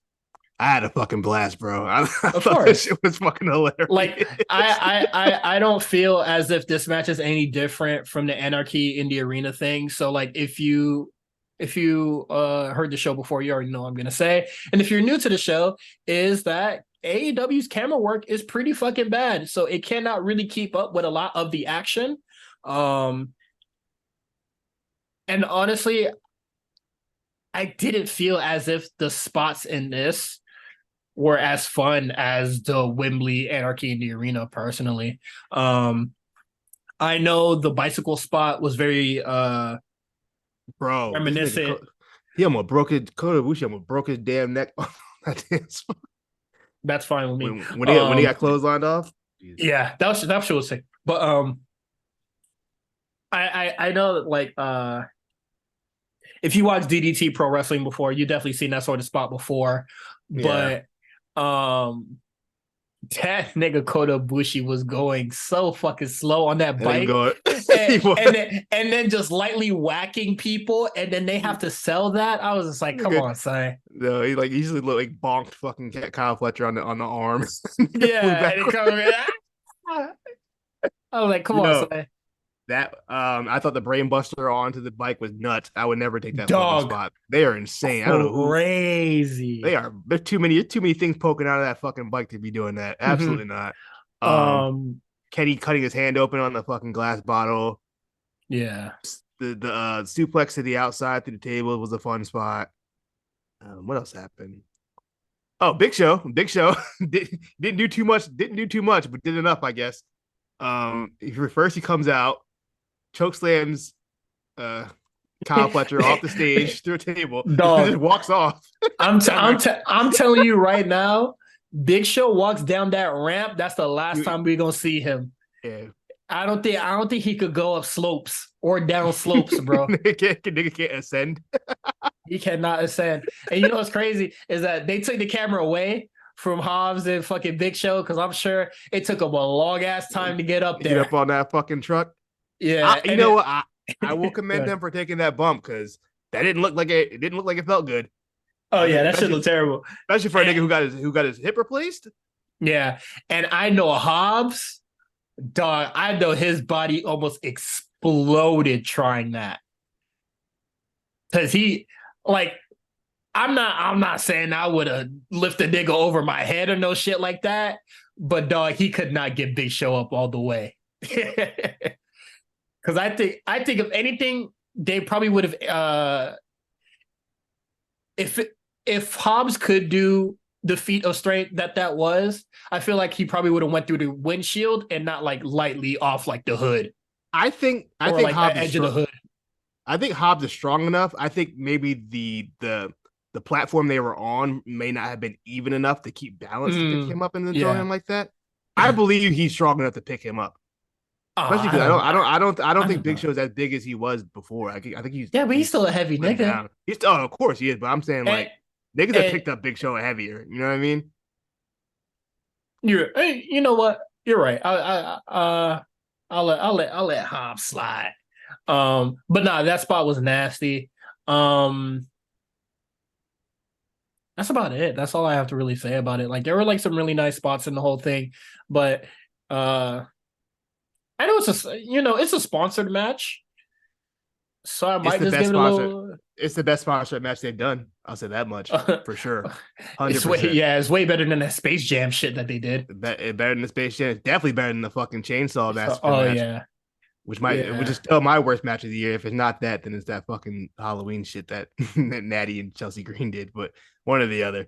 I had a fucking blast, bro. I of thought course, this shit was fucking hilarious. Like, I don't feel as if this match is any different from the Anarchy in the Arena thing. So, like, if you heard the show before, you already know what I'm gonna say. And if you're new to the show, is that AEW's camera work is pretty fucking bad, so it cannot really keep up with a lot of the action. And honestly, I didn't feel as if the spots in this were as fun as the Wembley Anarchy in the Arena, personally. I know the bicycle spot was very bro reminiscent. He almost broke it. Kota Ibushi almost broke his damn neck on that damn spot. That's fine with me. When he got clotheslined off. Yeah, that shit was sick. But I know that like if you watch DDT Pro Wrestling before, you definitely seen that sort of spot before. Yeah. But um that nigga Kota Ibushi was going so fucking slow on that And they bike, go, and then just lightly whacking people, and then they have to sell that. I was just like, come on, son. no, he like usually look like bonked fucking Kyle Fletcher on the arm. Flew Yeah, and it backwards. comes. I was like, come on, Yo, son. that I thought the brain buster onto the bike was nuts. I would never take that fucking Dog, spot. They are insane. I don't know who they crazy. are. There's too many things poking out of that fucking bike to be doing that. Mhm. Absolutely not. Um, Um, Kenny cutting his hand open on the fucking glass bottle. yeah. The suplex to the outside through the table was a fun spot. What else happened? Oh, Big Show. Big Show didn't do too much. Didn't do too much, but did enough, I guess. First he comes out, choke slams uh Kyle Fletcher off the stage through a table, and then just Dog, walks off I'm t- down I'm there. t- I'm telling you right now, Big Show walks down that ramp. That's the last You- time we're gonna see him. Yeah. I don't think he could go up slopes or down slopes, bro. Nigga can't ascend. He cannot ascend. And you know what's crazy is that they took the camera away from Hobbs and fucking Big Show because I'm sure it took him a long ass time to get up Get there. up on that fucking truck. Yeah, You and know it, what? I will commend them for taking that bump because that didn't look like it. It didn't look like it felt good. oh yeah, that shit Especially looked terrible. especially for a nigga And, who got his hip replaced. yeah, and I know Hobbs, dog. I know his body almost exploded trying that because he like I'm not saying I would have lifted a nigga over my head or no shit like that, but dog, he could not get Big Show up all the way. Because I think if anything, they probably would have if if Hobbs could do the feat of strength that was, I feel like he probably would have went through the windshield and not like lightly off like the hood I or think like the Hobbs is edge of the strong. hood. I think Hobbs is strong enough. I think maybe the platform they were on may not have been even enough to keep balance to pick Mm, him up and then throw yeah. him like that. I believe he's strong enough to pick him up, Oh, especially I because don't. I don't I think don't Big know. Show is as big as he was before. I think Yeah, but he's he's still a heavy slimmed nigga. down. He's of course he is, but I'm saying And like niggas have and picked up Big Show heavier. You know what I mean? you know what? You're right. I'll let Hobbs slide. But nah, that spot was nasty. Um, that's about it. That's all I have to really say about it. Like there were like some really nice spots in the whole thing, but uh, I know it's a sponsored match, so I It's might the just best give it a sponsor. little. It's the best sponsored match they've done. I'll say that much for sure. It's Hundred way percent. yeah, it's way better than that Space Jam shit that they did. Better than the Space Jam. It's definitely better than the fucking Chainsaw So, Massacre oh match, yeah, which is yeah. still my worst match of the year. If it's not that, then it's that fucking Halloween shit that that Natty and Chelsea Green did. But one or the other.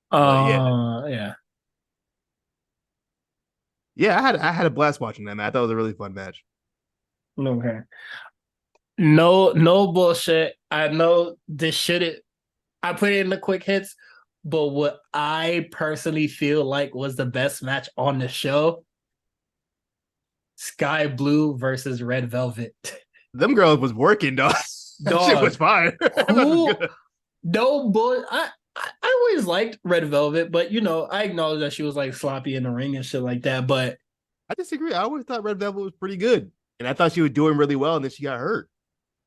But yeah, Yeah. yeah, I had a blast watching that match. I thought it was a really fun match. Okay. No bullshit. I know this shouldn't. I put it in the quick hits, but what I personally feel like was the best match on the show: Sky Blue versus Red Velvet. Them girls was working, dog. That shit was Dog, fire. That match was who? good. No bull. I always liked Red Velvet, but I acknowledge that she was like sloppy in the ring and shit like that. But I disagree. I always thought Red Velvet was pretty good, and I thought she was doing really well, and then she got hurt.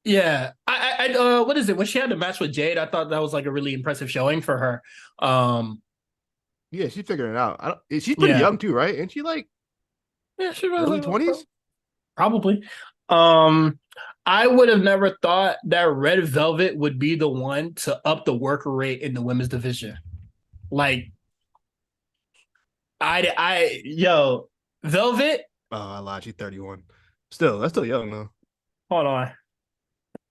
yeah, what is it? When she had the match with Jade, I thought that was like a really impressive showing for her. Yeah, she's figuring it out. She's pretty Yeah, young too, right? And she like yeah, she was early 20s. probably. Um, I would have never thought that Red Velvet would be the one to up the work rate in the women's division. Like, yo, Velvet. Oh, I lied. She's 31. Still, that's still young though. Hold on,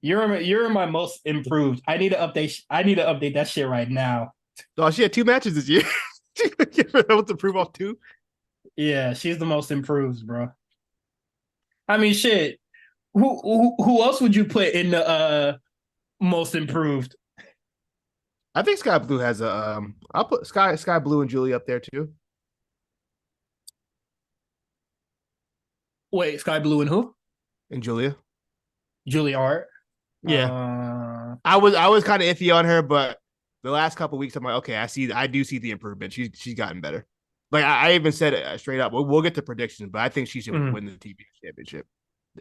you're my most improved. I need to update. I need to update that shit right now. Oh, she had two matches this year. She was able to prove off two. Yeah, she's the most improved, bro. I mean, shit. Who else would you put in the most improved? I think Sky Blue has a I'll put Sky Blue and Julie up there too. Wait, Sky Blue and who? And Julia. Julie Art. Yeah. Uh, I was kind of iffy on her, but the last couple weeks I'm like, okay, I do see the improvement. She's gotten better. Like I even said it straight up. We'll get to predictions, but I think she should mm. win the TV championship.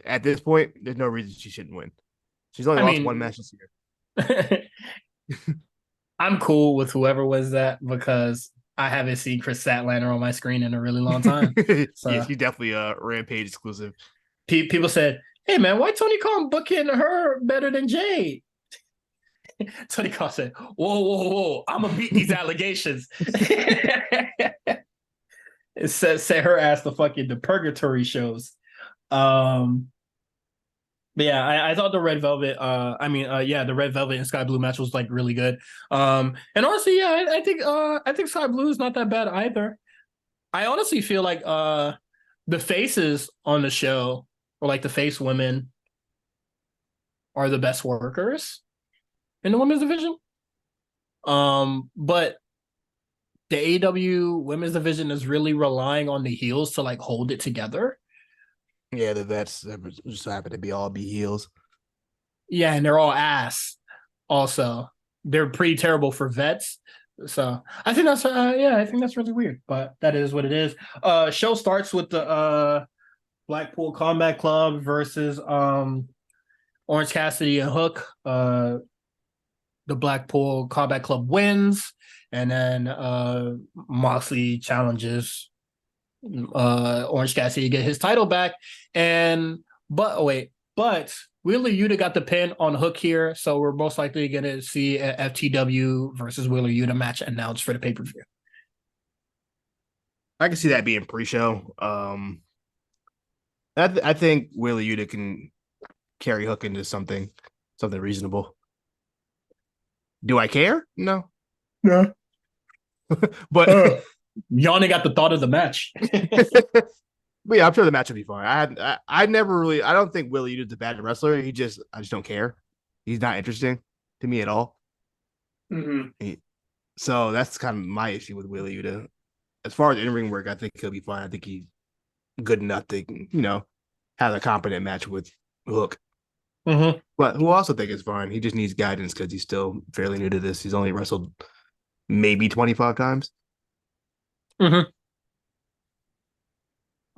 At this point, there's no reason she shouldn't win. She's only I lost one mean, match this year. I'm cool with whoever was that because I haven't seen Chris Statlander on my screen in a really long time. Yeah, So she's definitely a Rampage exclusive. people said, "Hey man, why Tony Khan booking her better than Jade?" Tony Khan said, "Whoa, whoa, whoa! I'm gonna beat these allegations." It said, "Set her ass the purgatory shows." Um, but yeah, I thought the Red Velvet, the Red Velvet and Sky Blue match was like really good. And honestly, yeah, I think Sky Blue is not that bad either. I honestly feel like the faces on the show, or like the face women, are the best workers in the women's division. But the AEW women's division is really relying on the heels to like hold it together. Yeah, the vets just happen to be heels. Yeah, and they're all ass. Also, they're pretty terrible for vets. So I think I think that's really weird, but that is what it is. Show starts with the Blackpool Combat Club versus Orange Cassidy and Hook. The Blackpool Combat Club wins, and then Moxley challenges Orange Cassidy to get his title back. But Wheeler Yuta got the pin on Hook here, so we're most likely going to see a FTW versus Wheeler Yuta match announced for the pay-per-view. I can see that being pre-show. I think Wheeler Yuta can carry Hook into something reasonable. Do I care? No. No. But Yanni got the thought of the match. But yeah, I'm sure the match will be fine. I never really I don't think Willie Yuta's a bad wrestler. I just don't care. He's not interesting to me at all. Mm-hmm. So that's kind of my issue with Willie Yuta. As far as in-ring work, I think he'll be fine. I think he's good enough to, have a competent match with Hook. Mm-hmm. But who also think is fine. He just needs guidance because he's still fairly new to this. He's only wrestled maybe 25 times. Mm-hmm.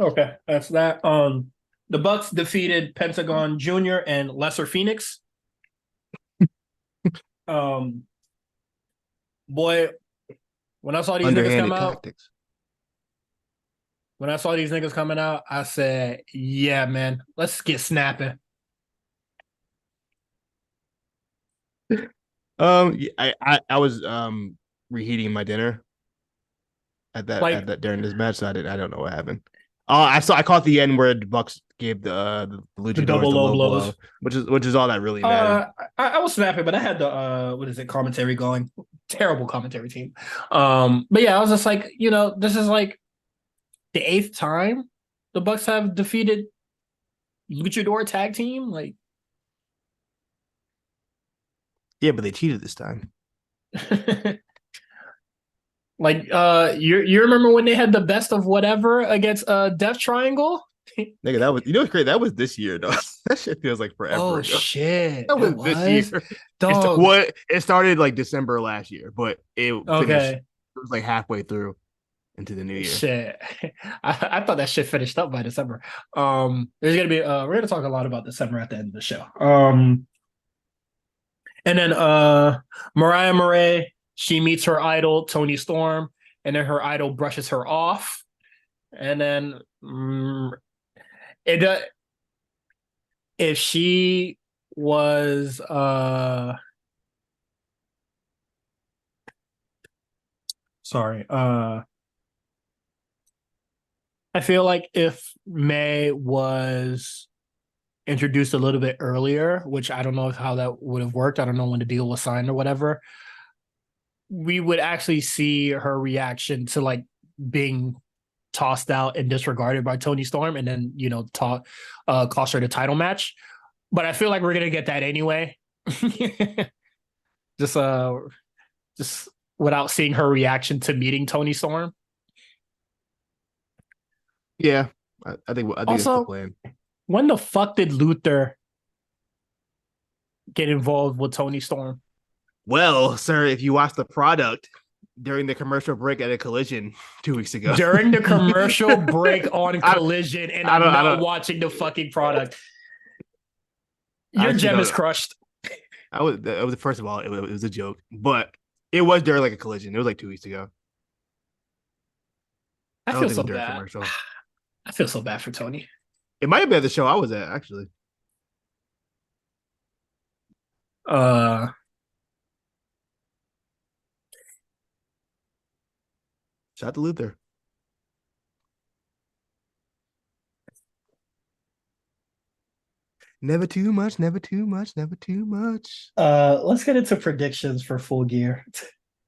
Okay, that's that. The Bucks defeated Pentagon Jr. and Lesser Phoenix. Boy, when I saw these niggas come out, I said, "Yeah, man, let's get snapping." I was reheating my dinner at that during this match. So I don't know what happened. I caught the end where the Bucks gave the luchadors double the low low blows. blow, which is all that really mattered. I was snapping, but I had the commentary going. Terrible commentary team. But yeah, I was just like, this is like the 8th time the Bucks have defeated luchador tag team. Like, Yeah, but they cheated this time. like you remember when they had the best of whatever against Death Triangle? Nigga, that was what's great. That was this year, though. That shit feels like forever Oh ago. shit. That was this year. Dog. It started like December last year, but it finished. It was like halfway through into the new year. Shit. I thought that shit finished up by December. There's gonna be we're gonna talk a lot about December at the end of the show. And then Mariah Murray, she meets her idol, Tony Storm, and then her idol brushes her off. And then if she was sorry, I feel like if May was introduced a little bit earlier, which I don't know how that would have worked. I don't know when the deal was signed or whatever. We would actually see her reaction to like being tossed out and disregarded by Tony Storm, and then cost her the title match. But I feel like we're gonna get that anyway. just without seeing her reaction to meeting Tony Storm. Yeah, I think also, that's the plan. When the fuck did Luther get involved with Tony Storm? Well, sir, if you watch the product during the commercial break at a collision 2 weeks ago. During the commercial break on I, Collision, and I I'm don't I not don't watching the fucking product. I Your actually gem don't is know. crushed. It was first of all, it was a joke, but it was during like a collision. It was like 2 weeks ago. I I don't feel think it so was during a bad. commercial. I feel so bad for Tony. It might have been at the show I was at, actually. Uh, Shout out to Luther. Never too much, never too much, never too much. let's get into predictions for Full Gear.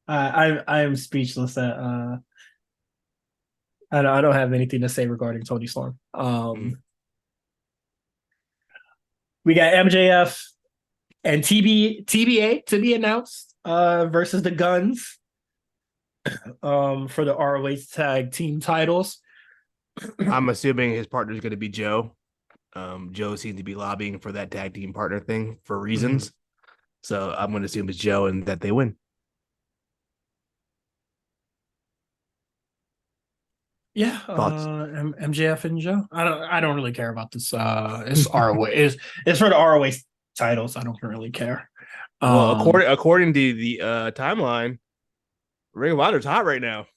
I am speechless at I don't have anything to say regarding Tony Storm. Mm. We got MJF and TBA to be announced versus the Guns for the ROH tag team titles. I'm assuming his partner is going to be Joe. Joe seems to be lobbying for that tag team partner thing for reasons. So I'm going to assume it's Joe and that they win. Yeah, Thoughts? MJF and Joe. I don't really care about this. It's ROH. It's for the ROH titles. I don't really care. Well, according to the timeline, Ring of Honor's hot right now.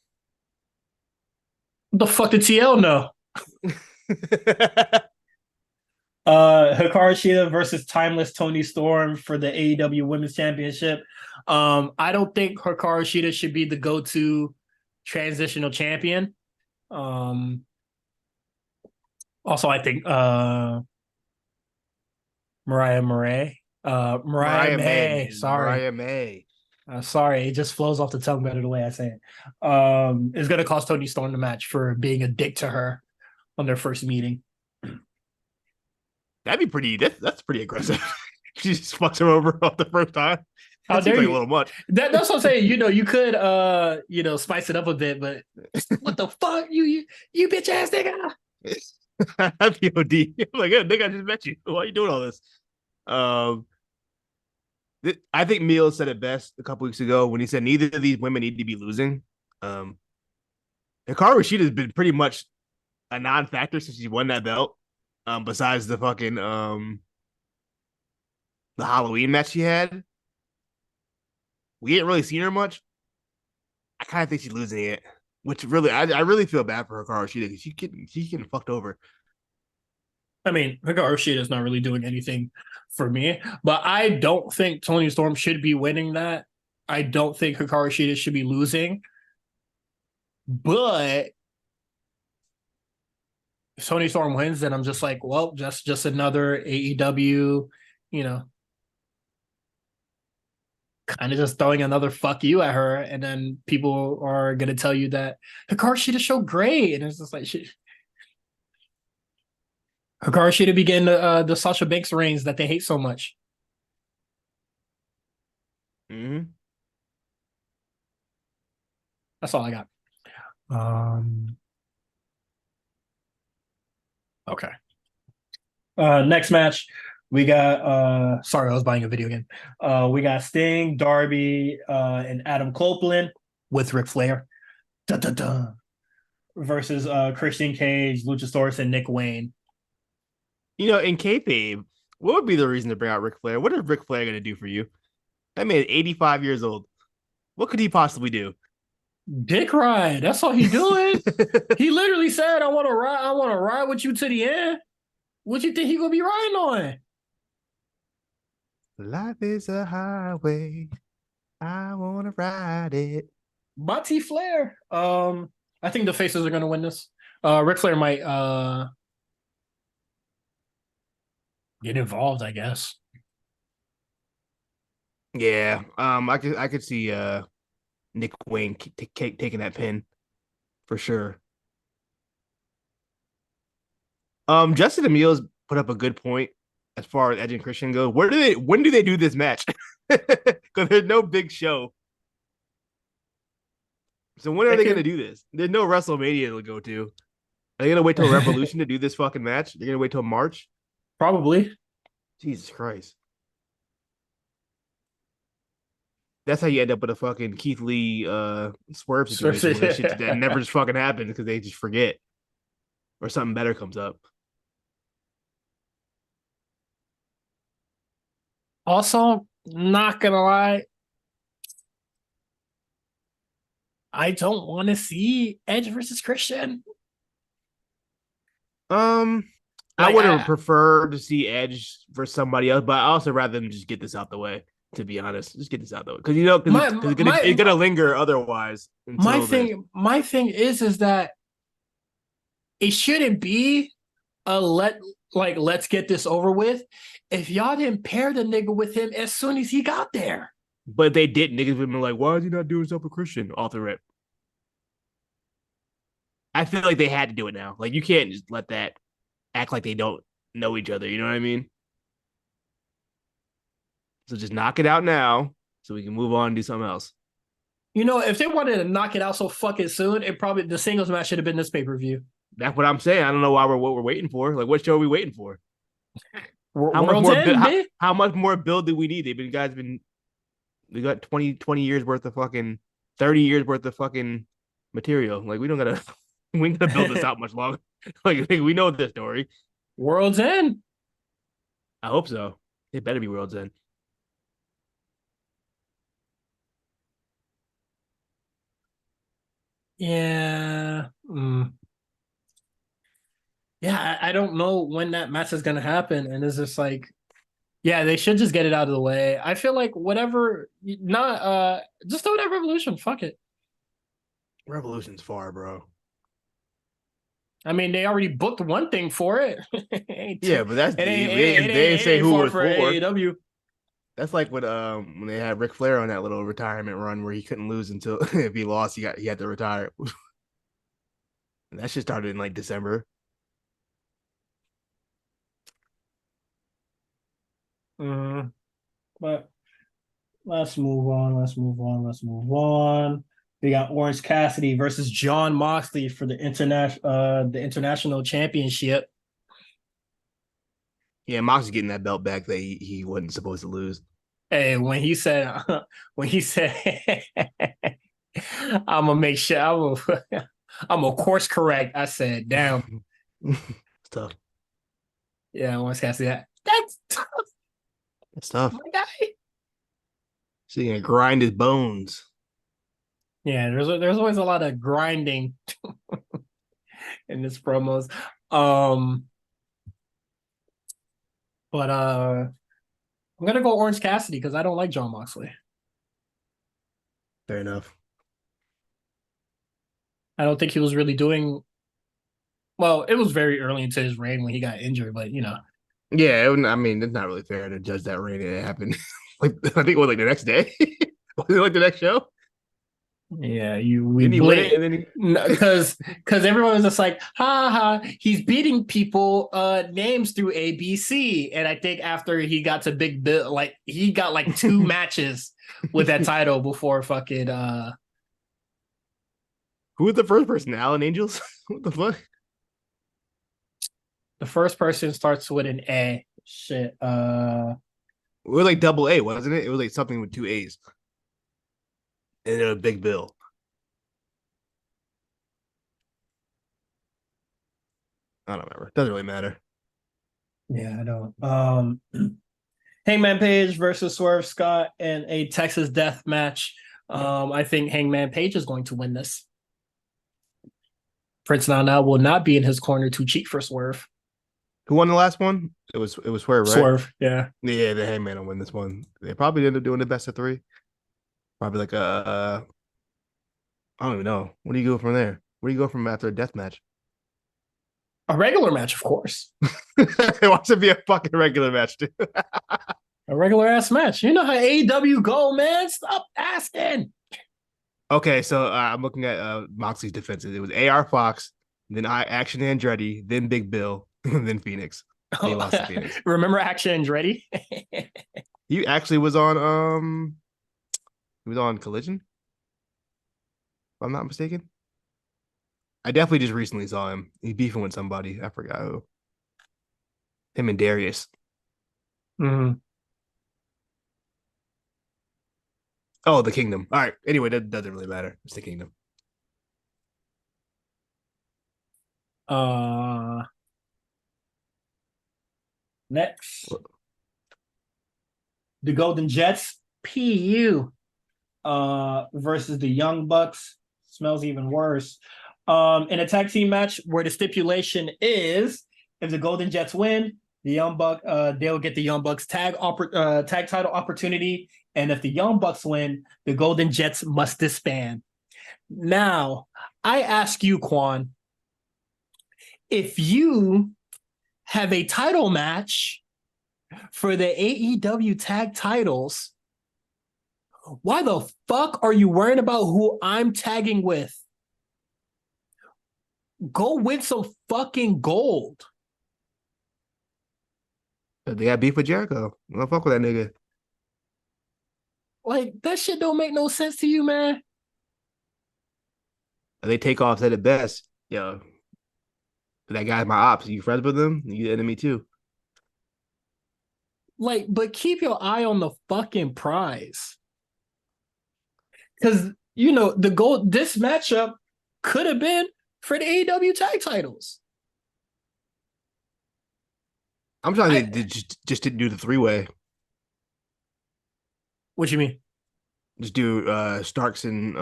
What the fuck did TL know? Hikaru Shida versus Timeless Tony Storm for the AEW Women's Championship. I don't think Hikaru Shida should be the go-to transitional champion. Also, I think Mariah May. Sorry. Mariah May. Sorry, it just flows off the tongue better the way I say it. Is going to cost Tony Storm the match for being a dick to her on their first meeting. That'd be pretty. That's pretty aggressive. She just fucks him over off the first time. How That seems dare like you? a little much. That's what I'm saying. You could spice it up a bit, but what the fuck, you bitch ass nigga. That'd be OD. I'm like, nigga, I just met you. Why are you doing all this? Um, I think Meal said it best a couple weeks ago when he said neither of these women need to be losing. Hikaru Shida has been pretty much a non-factor since she won that belt. Besides the fucking the Halloween match she had, we ain't really seen her much. I kind of think she's losing it, which really, I really feel bad for Hikaru Shida because she's getting fucked over. I mean, Hikaru Shida is not really doing anything for me, but I don't think Tony Storm should be winning that. I don't think Hikaru Shida should be losing. But if Tony Storm wins, then I'm just like, well, just another AEW, kind of just throwing another fuck you at her, and then people are gonna tell you that Hikaru Shida showed great, and it's just like shit. Hikaru Shida be getting the Sasha Banks reigns that they hate so much. Mm-hmm. That's all I got. Okay. Next match, we got sorry, I was buying a video game. We got Sting, Darby, and Adam Copeland with Ric Flair. Dun, dun, dun. Versus Christian Cage, Luchasaurus, and Nick Wayne. In kayfabe, what would be the reason to bring out Ric Flair? What is Ric Flair going to do for you? That man is 85 years old. What could he possibly do? Dick ride. That's all he doing. He literally said, I want to ride with you to the end. What you think he gonna be riding on? Life is a highway. I want to ride it. Monty Flair. I think the faces are gonna win this. Ric Flair might get involved, I guess. Yeah. I could see Nick Wayne taking that pin for sure. Justin Emil's put up a good point as far as Edge and Christian go. When do they do this match? Because there's no big show. So when are they going to do this? There's no WrestleMania to go to. Are they gonna wait till Revolution to do this fucking match? They're gonna wait till March? Probably. Jesus Christ. That's how you end up with a fucking Keith Lee swerve situation where that shit that never just fucking happens because they just forget or something better comes up. Also, not gonna lie, I don't want to see Edge versus Christian. Um, I Like would have I preferred to see Edge for somebody else, but I also rather them just get this out the way. To be honest, just get this out the way because my it's my gonna linger otherwise my until then. thing is that it shouldn't be a let's get this over with. If y'all didn't pair the nigga with him as soon as he got there. But they didn't. Niggas would be like, "Why is he not doing stuff with Christian off the rip?" I feel like they had to do it now. Like you can't just let that act like they don't know each other. You know what I mean? So just knock it out now, so we can move on and do something else. You know, if they wanted to knock it out so fucking soon, it probably the singles match should have been this pay-per-view. That's what I'm saying. I don't know why what we're waiting for. Like, what show are we waiting for? How much World's more? End, man. How much more build do we need? We got 20 years worth of fucking 30 years worth of fucking material. Like, we don't gotta we ain't gonna build this out much longer. Like, we know this story. World's End. I hope so. It better be World's End. Yeah. Yeah, I don't know when that match is gonna happen, and it's just like, yeah, they should just get it out of the way. I feel like whatever, not just do it at Revolution. Fuck it. Revolution's far, bro. I mean, they already booked one thing for it. Yeah, but that's they didn't it say ain't who far was for for. AEW. That's like when they had Ric Flair on that little retirement run where he couldn't lose until if he lost, he had to retire. And that shit started in like December. But let's move on. Let's move on. We got Orange Cassidy versus John Moxley for the international championship. Yeah, Mox is getting that belt back that he wasn't supposed to lose. Hey, when he said I'm gonna make sure I'm a course correct. I said, damn. It's tough. Yeah, Orange Cassidy. That's tough, It's tough. my guy. So he's gonna grind his bones. Yeah, there's always a lot of grinding in this promos. Um, but I'm gonna go Orange Cassidy because I don't like John Moxley. Fair enough. I don't think he was really doing well. It was very early into his reign when he got injured, but you know, Yeah, I mean, it's not really fair to judge that rating. It happened like I think it was like the next day. Was it like the next show? yeah, we Didn't he win it? blame And then because everyone was just like, ha ha, he's beating people names through ABC. And I think after he got to Big Bill, like he got like two matches with that title before fucking who was the first person? Allen Angels? What the fuck? the first person starts with an A. Shit. It was like double A, wasn't it? It was like something with two A's. And a Big Bill. I don't remember. Doesn't really matter. Yeah, I don't. Hangman Page versus Swerve Scott in a Texas death match. I think Hangman Page is going to win this. Prince Nana will not be in his corner to cheat for Swerve. Who won the last one? It was Swerve, right? Swerve, yeah. Yeah, the Hangman will win this one. They probably end up doing the best of three. Probably like I don't even know. Where do you go from there? Where do you go from after a death match? A regular match, of course. It wants to be a fucking regular match, too. A regular ass match. You know how AEW go, man. Stop asking. Okay, so I'm looking at Moxley's defenses. It was AR Fox, then Action Andretti, then Big Bill, then Phoenix. He lost to Phoenix. Remember Action Andretti? He actually was on he was on Collision, if I'm not mistaken. I definitely just recently saw him. He's beefing with somebody. I forgot who. Him and Darius. Mhm. Oh, the Kingdom. All right. Anyway, that doesn't really matter. It's the Kingdom. Uh, Next, the Golden Jets, PU, versus the Young Bucks. Smells even worse. In a tag team match where the stipulation is if the Golden Jets win, they'll get the Young Bucks tag title opportunity, and if the Young Bucks win, the Golden Jets must disband. Now, I ask you, Quan, if you have a title match for the AEW tag titles, why the fuck are you worrying about who I'm tagging with? Go win some fucking gold. They got beef with Jericho. I don't fuck with that nigga. Like, that shit don't make no sense to you, man. They take off said it best. Yo, that guy's my ops. You friends with him? You enemy too. Like, but keep your eye on the fucking prize. Because, the gold, this matchup could have been for the AEW tag titles. I'm trying to just didn't do the 3-way. What you mean? Just do Starks and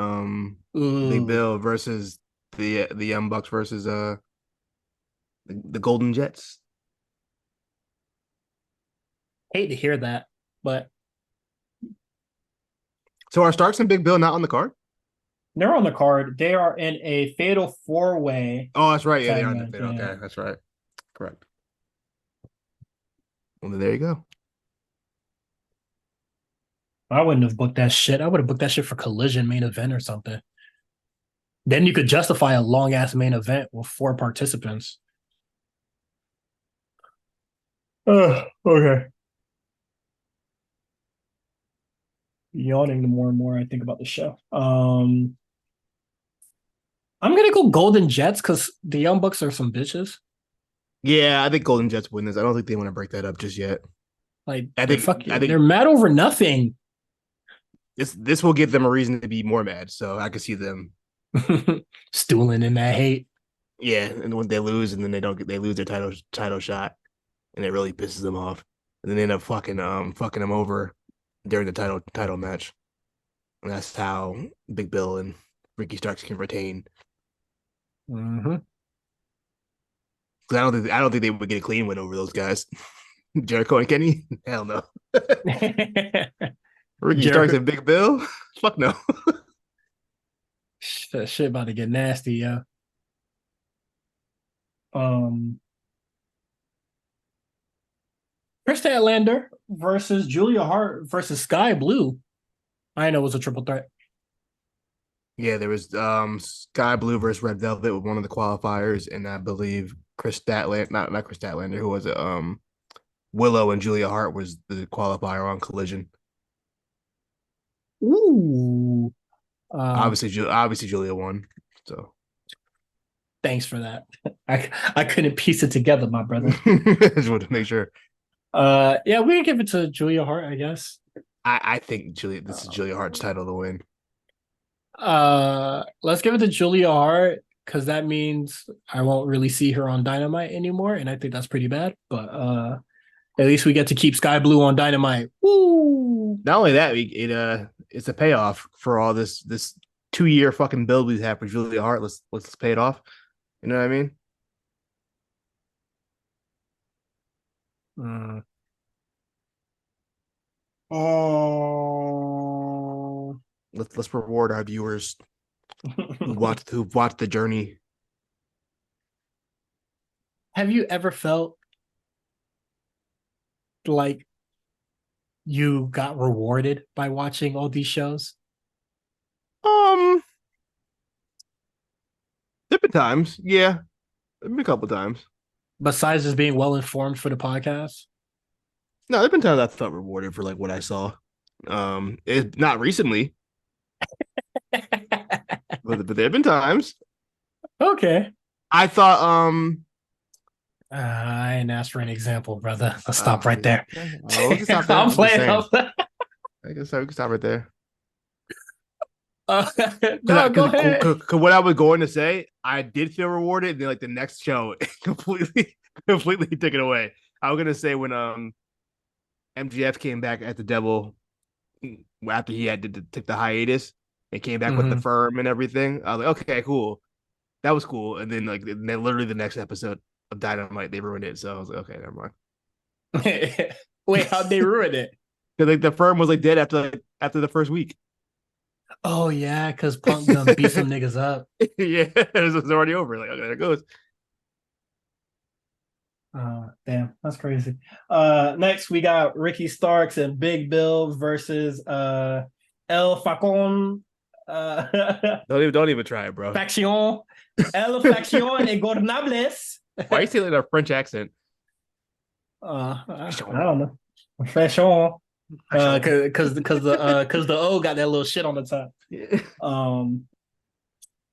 Big Ooh, Bill versus the Young Bucks versus the Golden Jets. hate to hear that, but So are Starks and Big Bill not on the card? they're on the card. They are in a fatal four-way Oh, that's right. Yeah, they tag are in the match. fit. Yeah. Okay, that's right. Correct. Well, then there you go. I wouldn't have booked that shit. I would have booked that shit for Collision main event or something. Then you could justify a long ass main event with four participants. Okay. Yawning the more and more I think about the show. I'm gonna go Golden Jets because the Young Bucks are some bitches. Yeah, I think Golden Jets win this. I don't think they want to break that up just yet. Like I they're think I fucking, they're think mad over nothing. this will give them a reason to be more mad. So I can see them. Stooling in that hate. Yeah, and when they lose, and then they lose their title shot, and it really pisses them off, and then they end up fucking them over during the title match, and that's how Big Bill and Ricky Starks can retain. Mm-hmm. Because I don't think they would get a clean win over those guys, Jericho and Kenny. Hell no. Ricky Starks Jericho, and Big Bill. Fuck no. that shit about to get nasty, yeah. Um, Chris Statlander versus Julia Hart versus Sky Blue. I know it was a triple threat. Yeah, there was Sky Blue versus Red Velvet with one of the qualifiers, and I believe Chris Statlander, not Chris Statlander, who was it? Willow and Julia Hart was the qualifier on Collision. Ooh. Um, Obviously Julia won. So Thanks for that. I couldn't piece it together, my brother. just wanted to make sure. Yeah, we can give it to Julia Hart, I guess. I think this is Julia Hart's title to win. Let's give it to Julia Hart because that means I won't really see her on Dynamite anymore, and I think that's pretty bad. But at least we get to keep Sky Blue on Dynamite. Woo! Not only that, it's a payoff for all this 2-year fucking build we've had for Julia Hart. Let's pay it off. You know what I mean? Mm. Oh. Let's reward our viewers who've watched the journey. Have you ever felt like you got rewarded by watching all these shows? Um, there've been times, yeah, there've been a couple times. Besides just being well informed for the podcast? No, there've been times I felt rewarded for like what I saw. It not recently, but there've been times. Okay. I thought I ain't asked for an example, brother. Let's stop right there. okay. We can stop there. I'm I'm just playing. I'm saying. playing. I guess we can stop right there. Uh, no, go Because ahead. what I was going to say, I did feel rewarded, and then like the next show, it completely took it away. I was gonna say when MGF came back at the Devil after he had to take the hiatus and came back with the Mm-hmm. firm and everything. I was like, okay, cool, that was cool. And then literally the next episode of Dynamite, they ruined it. So I was like, okay, never mind. Wait, how'd they ruin it? Because like the firm was like dead after the first week. Oh yeah, because Punk done beat some niggas up. Yeah, it was already over. Like, okay, there it goes. Damn, that's crazy. Next we got Ricky Starks and Big Bill versus El Facon. Don't even try it, bro. Faction. El Faction Ingobernables. Why you say like a French accent? I don't know. Faction. Because the O got that little shit on the top.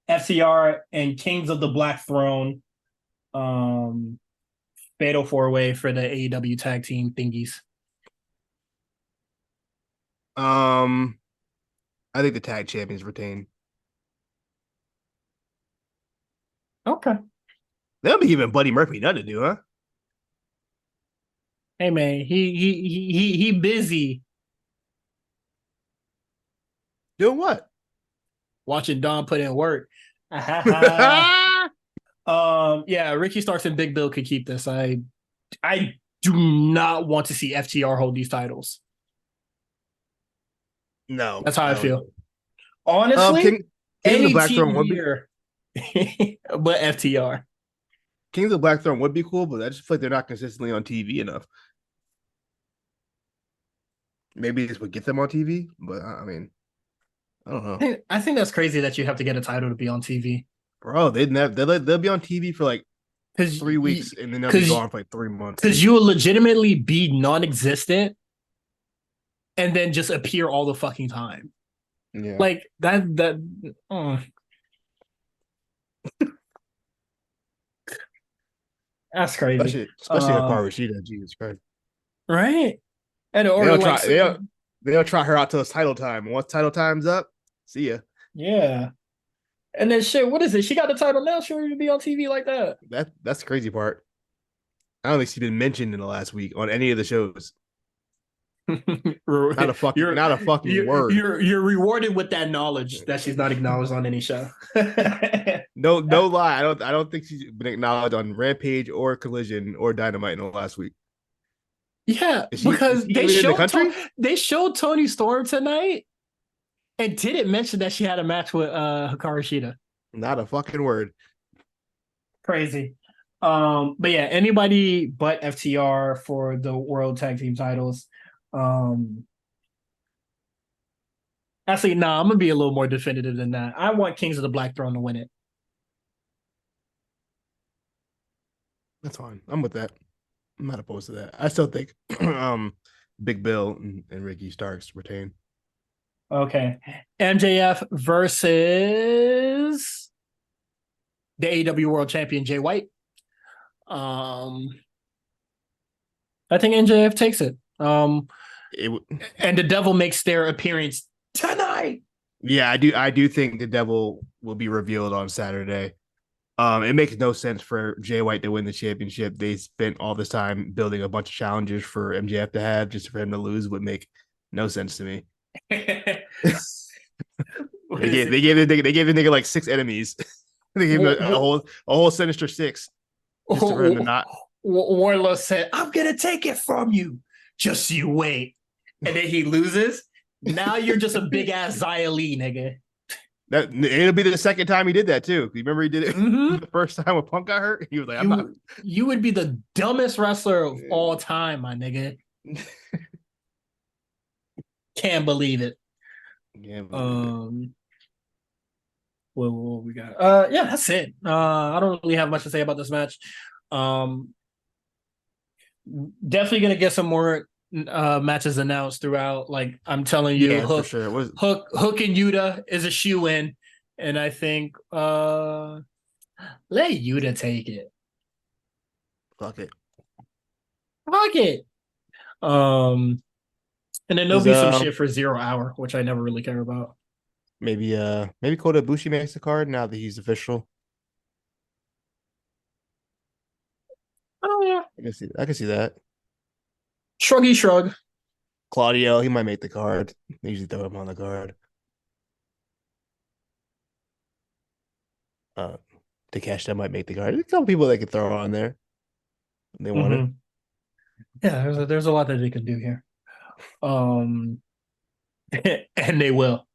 FCR and Kings of the Black Throne. Fatal 4-way for the AEW tag team thingies. I think the tag champions retain. Okay. They'll be giving Buddy Murphy nothing to do, huh? Hey man, he busy Doing what? watching Don put in work. Yeah, Ricky Starks and Big Bill could keep this. I do not want to see FTR hold these titles. No, That's how I feel. Know. Honestly, Kings of the Black Throne would be but FTR. Kings of the Black Throne would be cool, but I just feel like they're not consistently on TV enough. Maybe this would get them on TV, but I mean, I don't know. I think that's crazy that you have to get a title to be on TV. Bro, they'll be on TV for like 3 weeks and then they'll be gone for like 3 months. Because you will legitimately be non-existent and then just appear all the fucking time. Yeah. Like that that's crazy. Especially Hikaru Shida, Jesus Christ. Right? And they'll try her out till it's title time. Once title time's up, see ya. Yeah. And then shit, what is it? She got the title now. She wouldn't be on TV like that. That's the crazy part. I don't think she's been mentioned in the last week on any of the shows. Not a fucking word. You're rewarded with that knowledge that she's not acknowledged on any show. No lie. I don't think she's been acknowledged on Rampage or Collision or Dynamite in the last week. Yeah, because they showed Toni Storm tonight and didn't mention that she had a match with Hikaru Shida. Not a fucking word. Crazy. But yeah, anybody but FTR for the World Tag Team titles. Actually, nah, I'm gonna be a little more definitive than that. I want Kings of the Black Throne to win it. That's fine. I'm with that. I'm not opposed to that. I still think Big Bill and Ricky Starks retain. Okay. MJF versus the AEW World Champion Jay White. I think MJF takes it. And the Devil makes their appearance tonight. Yeah, I do think the Devil will be revealed on Saturday. It makes no sense for Jay White to win the championship. They spent all this time building a bunch of challenges for MJF to have, just for him to lose would make no sense to me. they gave the nigga like 6 enemies. They gave him a whole Sinister 6 just for him to not. Wardlow said, "I'm gonna take it from you. Just you wait." And then he loses. Now you're just a big ass Xia Li, nigga. It'll be the second time he did that too. You remember he did it the first time when Punk got hurt? He was like, You would be the dumbest wrestler of all time, my nigga. Can't believe it. What we got? Yeah, that's it. I don't really have much to say about this match. Definitely gonna get some more matches announced throughout. Like I'm telling you, Hook, for sure. Hook and Yuta is a shoe in, and I think Let Yuta take it. Fuck it. Fuck it. Um, and then there'll Is be some shit for 0 hour, which I never really care about. maybe Kota Ibushi makes the card now that he's official. Oh yeah. I can see that. Shruggy shrug. Claudio, he might make the card. They usually throw him on the card. Uh Takeshita might make the card. There's a couple people they could throw on there. They want it. Mm-hmm. Yeah, there's a lot that they can do here. Um, and they will.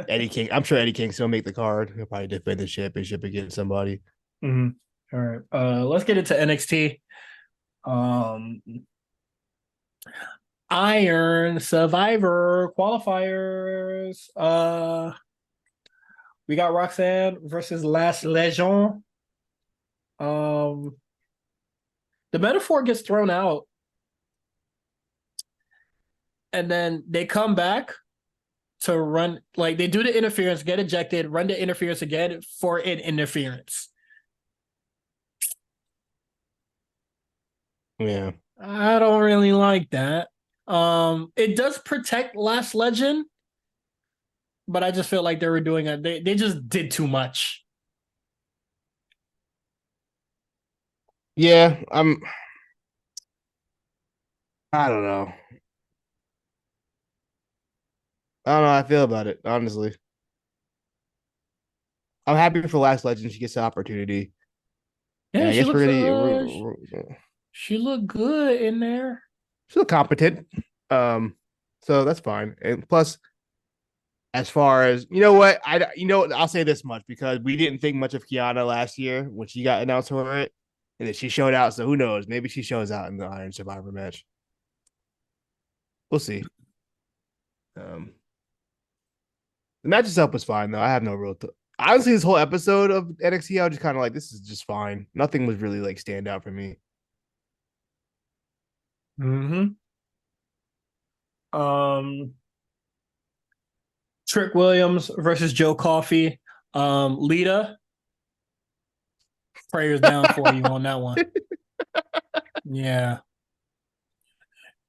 Eddie King. I'm sure Eddie King still make the card. He'll probably defend the championship against somebody. Mm-hmm. All right. Let's get into NXT. Um, Iron Survivor Qualifiers. We got Roxanne versus Last Legion. Um, the metaphor gets thrown out, and then they come back to run, like they do the interference, get ejected, run the interference again for an interference. Yeah. I don't really like that. It does protect Last Legend, but I just feel like they were doing it. They just did too much. Yeah, I don't know. I don't know how I feel about it, honestly. I'm happy for Last Legend. She gets the opportunity. And Yeah, I guess she looked good in there. she's competent. So that's fine. And plus, as far as I'll say this much because we didn't think much of Kiana last year when she got announced for it, and then she showed out. So who knows? Maybe she shows out in the Iron Survivor match. We'll see. Um, the match itself was fine though. I have no honestly, this whole episode of NXT, I was just kind of like, this is just fine. Nothing was really like stand out for me. Mm-hmm. Um, Trick Williams versus Joe Coffey. Lita, prayers down for you on that one. Yeah,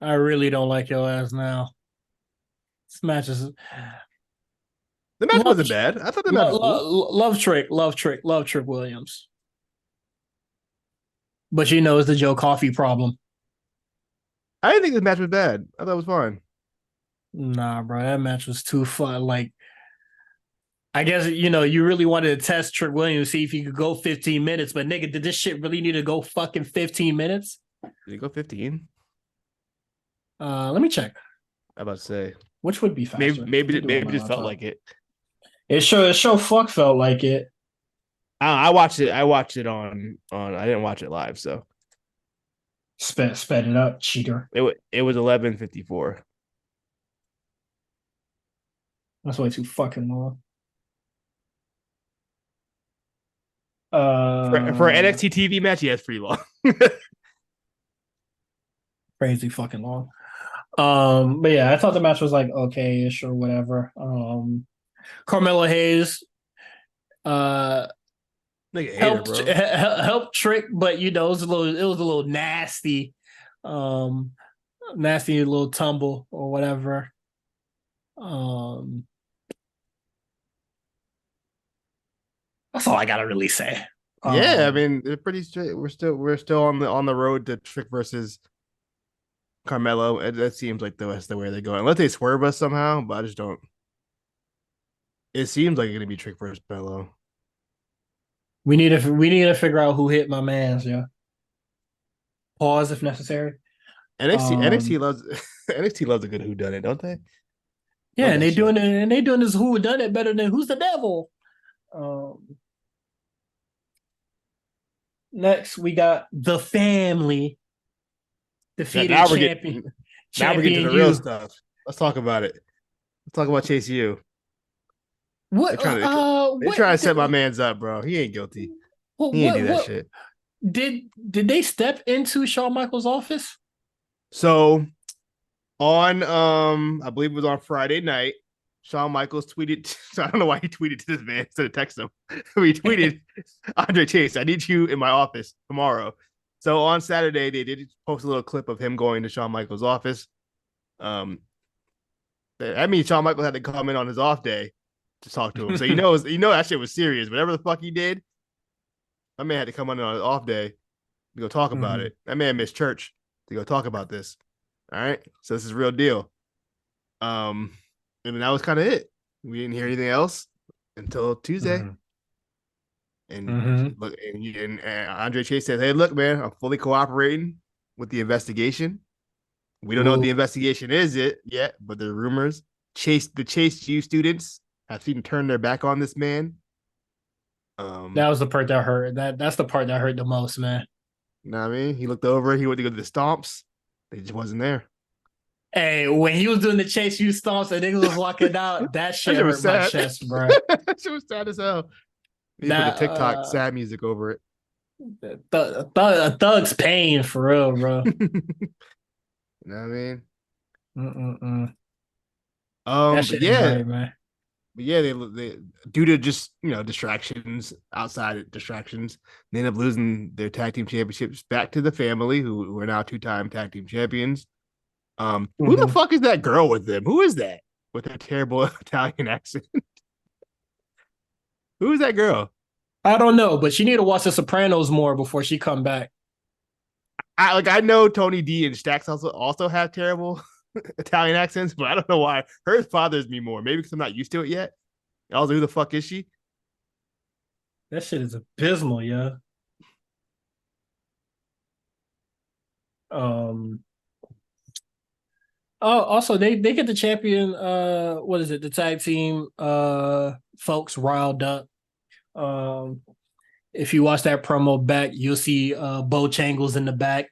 I really don't like your ass now. This match is The match wasn't bad. I thought the match was cool. love Trick Williams, but you know it's the Joe Coffey problem. I didn't think this match was bad. I thought it was fine. Nah, bro, that match was too fun. Like, I guess you really wanted to test Trick Williams, see if he could go 15 minutes, but nigga, did this shit really need to go fucking 15 minutes? Did he go 15? Let me check. I about to say Which would be faster? maybe it just felt like it. It sure fuck felt like it. I watched it. I watched it on. I didn't watch it live, so Sped it up, cheater. it was 11:54. That's way too fucking long. For an NXT TV match, yeah, it's pretty long. Crazy fucking long. But yeah, I thought the match was like okay-ish or whatever. Carmelo Hayes helped Trick, but it was a little nasty. Nasty little tumble or whatever. That's all I gotta really say. Yeah, I mean, it's pretty straight. We're still on the road to Trick versus Carmelo. That seems like that's the way they're going. Unless they swerve us somehow, but I just don't. It seems like it's gonna be Trick versus Carmelo. We need to figure out who hit my man's, yeah. Pause if necessary. NXT loves NXT loves a good whodunit, don't they? Yeah, and they doing this whodunit better than Who's the Devil. Next we got the family defeated now champion. Now we're getting to the real stuff. Let's talk about it. Let's talk about Chase U. What? They're trying to set my man's up, bro. He ain't guilty. He ain't do that shit. Did they step into Shawn Michaels' office? So on I believe it was on Friday night, Shawn Michaels tweeted. So I don't know why he tweeted to this man instead of text him. He tweeted, Andre Chase, I need you in my office tomorrow. So on Saturday, they did post a little clip of him going to Shawn Michaels' office. I mean, Shawn Michaels had to come in on his off day to talk to him. So that shit was serious. Whatever the fuck he did, my man had to come on his off day to go talk about it. That man missed church to go talk about this. All right, so this is real deal. And that was kind of it. We didn't hear anything else until Tuesday. And look, and Andre Chase said, "Hey, look, man, I'm fully cooperating with the investigation. We don't know what the investigation is yet, but the rumors, the Chase U students have seen turn their back on this man." That was the part that hurt. That's the part that hurt the most, man. You know what I mean? He looked over. He went to go to the stomps. They just wasn't there. Hey, when he was doing the Chase U stomps and niggas was walking out, that shit hurt my chest, bro. That shit was sad as hell. He put the TikTok sad music over it. Thug's pain for real, bro. You know what I mean? That shit is right, man. But yeah, they due to just distractions, outside distractions, they end up losing their tag team championships back to the family, who are now 2-time tag team champions. Who the fuck is that girl with them? Who is that with her terrible Italian accent? Who is that girl? I don't know, but she need to watch The Sopranos more before she come back. I know Tony D and Stax also have terrible Italian accents, but I don't know why. Hers bothers me more. Maybe because I'm not used to it yet. Also, who the fuck is she? That shit is abysmal, yeah. Oh, also they get the champion. What is it? The tag team folks riled up. If you watch that promo back, you'll see Bo Changles in the back.